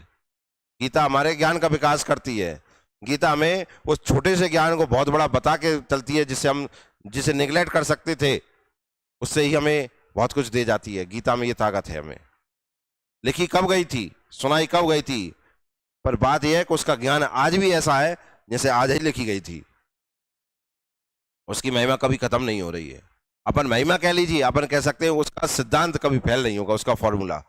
गीता हमारे ज्ञान का विकास करती है, गीता हमें उस छोटे से ज्ञान को बहुत बड़ा बता के चलती है, जिसे निगलेक्ट कर सकते थे उससे ही हमें बहुत कुछ दे जाती है। गीता में ये ताकत है। हमें लिखी कब गई थी, सुनाई कब गई थी, पर बात यह है कि उसका ज्ञान आज भी ऐसा है जैसे आज ही लिखी गई थी। उसकी महिमा कभी खत्म नहीं हो रही है। अपन महिमा कह लीजिए, अपन कह सकते हैं उसका सिद्धांत कभी फैल नहीं होगा, उसका फॉर्मूला।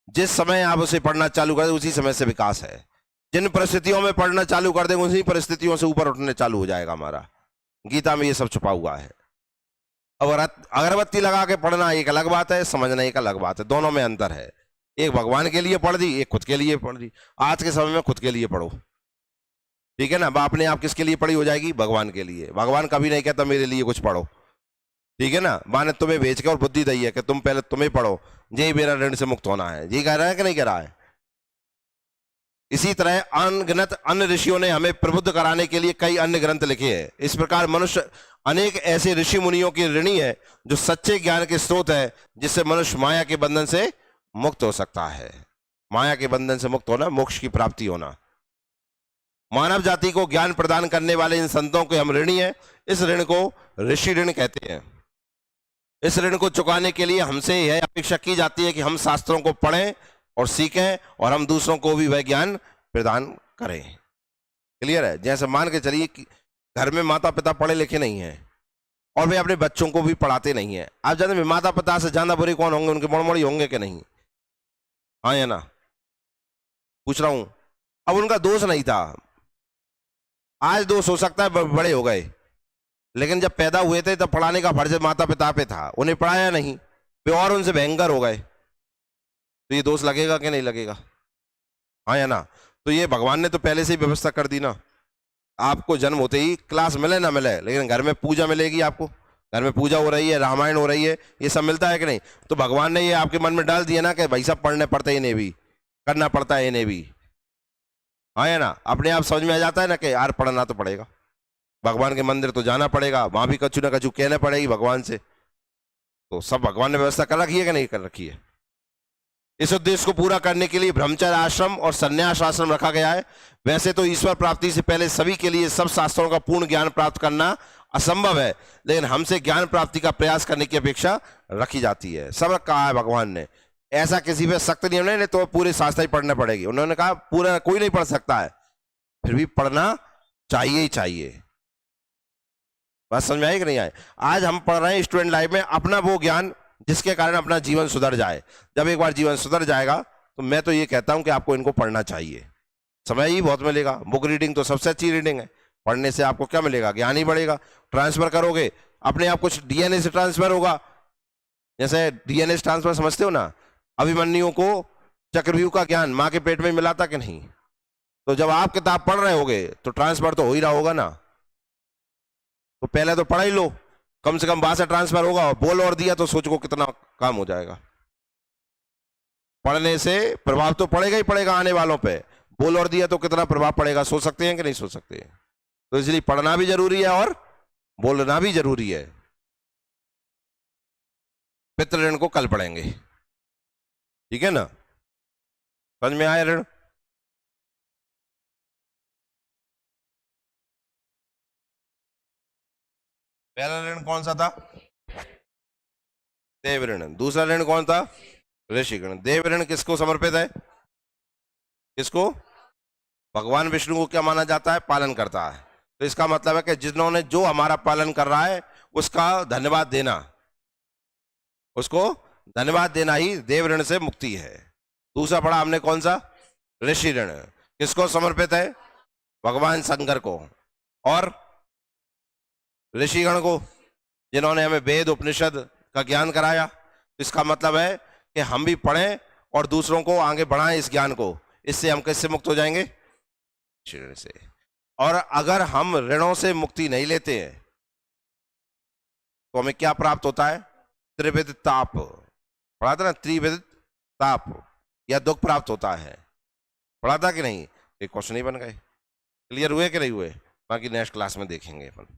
जिस समय आप उसे पढ़ना चालू कर दें उसी समय से विकास है। जिन परिस्थितियों में पढ़ना चालू कर देंगे उसी परिस्थितियों से ऊपर उठने चालू हो जाएगा हमारा। गीता में ये सब छुपा हुआ है। अब अगरबत्ती लगा के पढ़ना एक अलग बात है, समझना एक अलग बात है। दोनों में अंतर है। एक भगवान के लिए पढ़ दी, एक खुद के लिए पढ़ दी। आज के समय में खुद के लिए पढ़ो, ठीक है ना। अपने आप किसके लिए पढ़ी हो जाएगी? भगवान के लिए। भगवान कभी नहीं कहता मेरे लिए कुछ पढ़ो, ठीक है ना। माँ ने तुम्हें भेज के और बुद्धि दी है कि तुम पहले तुम्हें पढ़ो, यही मेरा ऋण से मुक्त होना है। ये कह रहा है कि नहीं कह रहा है? इसी तरह अनगिनत अन्य ऋषियों ने हमें प्रबुद्ध कराने के लिए कई अन्य ग्रंथ लिखे हैं। इस प्रकार मनुष्य अनेक ऐसे ऋषि मुनियों की ऋणी है जो सच्चे ज्ञान के स्रोत है, जिससे मनुष्य माया के बंधन से मुक्त हो सकता है। माया के बंधन से मुक्त होना, मोक्ष की प्राप्ति होना। मानव जाति को ज्ञान प्रदान करने वाले इन संतों के हम ऋणी हैं। इस ऋण को ऋषि ऋण कहते हैं। इस ऋण को चुकाने के लिए हमसे यह अपेक्षा की जाती है कि हम शास्त्रों को पढ़ें और सीखें और हम दूसरों को भी वह ज्ञान प्रदान करें। क्लियर है? जैसे मान के चलिए कि घर में माता पिता पढ़े लिखे नहीं हैं और वे अपने बच्चों को भी पढ़ाते नहीं है। आप जानते हैं माता पिता से ज्यादा बुरे कौन होंगे? उनके मोड़मोड़ी होंगे कि नहीं? हाँ या ना? पूछ रहा हूं। अब उनका दोष नहीं था, आज दोष हो सकता है, बड़े हो गए, लेकिन जब पैदा हुए थे तब पढ़ाने का फर्ज माता पिता पे था, उन्हें पढ़ाया नहीं, वे और उनसे भयंकर हो गए, तो ये दोष लगेगा कि नहीं लगेगा? हाँ या ना? तो ये भगवान ने तो पहले से ही व्यवस्था कर दी ना। आपको जन्म होते ही क्लास मिले ना मिले, लेकिन घर में पूजा मिलेगी आपको। घर में पूजा हो रही है, रामायण हो रही है, ये सब मिलता है कि नहीं? तो भगवान ने ये आपके मन में डाल दिया ना कि भाई सब पढ़ने पड़ते हैं, इन्हें भी करना पड़ता है, इन्हें भी। हाँ या ना? अपने आप समझ में आ जाता है ना कि यार पढ़ना तो पड़ेगा, भगवान के मंदिर तो जाना पड़ेगा, वहां भी कछु ना कछु कहना पड़ेगी भगवान से। तो सब भगवान ने व्यवस्था कर रखी है कि नहीं कर रखी है? इस उद्देश्य को पूरा करने के लिए ब्रह्मचर्य आश्रम और संन्यास आश्रम रखा गया है। वैसे तो ईश्वर प्राप्ति से पहले सभी के लिए सब शास्त्रों का पूर्ण ज्ञान प्राप्त करना असंभव है, लेकिन हमसे ज्ञान प्राप्ति का प्रयास करने की अपेक्षा रखी जाती है। सब कहा है भगवान ने, ऐसा किसी पे सख्त नियम नहीं तो पूरे शास्त्र ही पढ़ने पड़ेगी। उन्होंने कहा पूरा कोई नहीं पढ़ सकता है, फिर भी पढ़ना चाहिए ही चाहिए। बात समझ में आई कि नहीं आए? आज हम पढ़ रहे हैं स्टूडेंट लाइफ में अपना वो ज्ञान जिसके कारण अपना जीवन सुधर जाए। जब एक बार जीवन सुधर जाएगा तो मैं तो ये कहता हूं कि आपको इनको पढ़ना चाहिए, समय ही बहुत मिलेगा। बुक रीडिंग तो सबसे अच्छी रीडिंग है। पढ़ने से आपको क्या मिलेगा? ज्ञान ही बढ़ेगा। ट्रांसफर करोगे अपने आप, कुछ डीएनए से ट्रांसफर होगा। जैसे डीएनए ट्रांसफर समझते हो ना, अभिमन्यु को चक्रव्यूह का ज्ञान माँ के पेट में मिला था कि नहीं? तो जब आप किताब पढ़ रहे होगे तो ट्रांसफर तो हो ही रहा होगा ना। तो पहले तो पढ़ ही लो, कम से कम वहां से ट्रांसफर होगा। और बोल और दिया तो सोच को कितना काम हो जाएगा। पढ़ने से प्रभाव तो पड़ेगा ही पड़ेगा आने वालों पे। बोल और दिया तो कितना प्रभाव पड़ेगा, सोच सकते हैं कि नहीं सोच सकते? तो इसलिए पढ़ना भी जरूरी है और बोलना भी जरूरी है। पितृ ऋण को कल पढ़ेंगे, ठीक है ना? समझ में आया ऋण? पहला ऋण कौन सा था? देव ऋण। दूसरा ऋण कौन था? ऋषि ऋण। देव ऋण किसको समर्पित है? किसको? भगवान विष्णु को क्या माना जाता है? पालन करता है। तो इसका मतलब है कि जिन्होंने जो हमारा पालन कर रहा है उसका धन्यवाद देना, उसको धन्यवाद देना ही देव ऋण से मुक्ति है। दूसरा पढ़ा हमने कौन सा? ऋषि ऋण। किसको समर्पित है? भगवान शंकर को और ऋषिगण को, जिन्होंने हमें वेद उपनिषद का ज्ञान कराया। इसका मतलब है कि हम भी पढ़ें और दूसरों को आगे बढ़ाएं इस ज्ञान को। इससे हम किससे मुक्त हो जाएंगे? ऋण से। और अगर हम ऋणों से मुक्ति नहीं लेते हैं तो हमें क्या प्राप्त होता है? त्रिविध ताप। पढ़ा था ना, त्रिविध ताप या दुख प्राप्त होता है। पढ़ा था कि नहीं? एक क्वेश्चन ही बन गए। क्लियर हुए कि नहीं हुए? बाकी नेक्स्ट क्लास में देखेंगे अपन।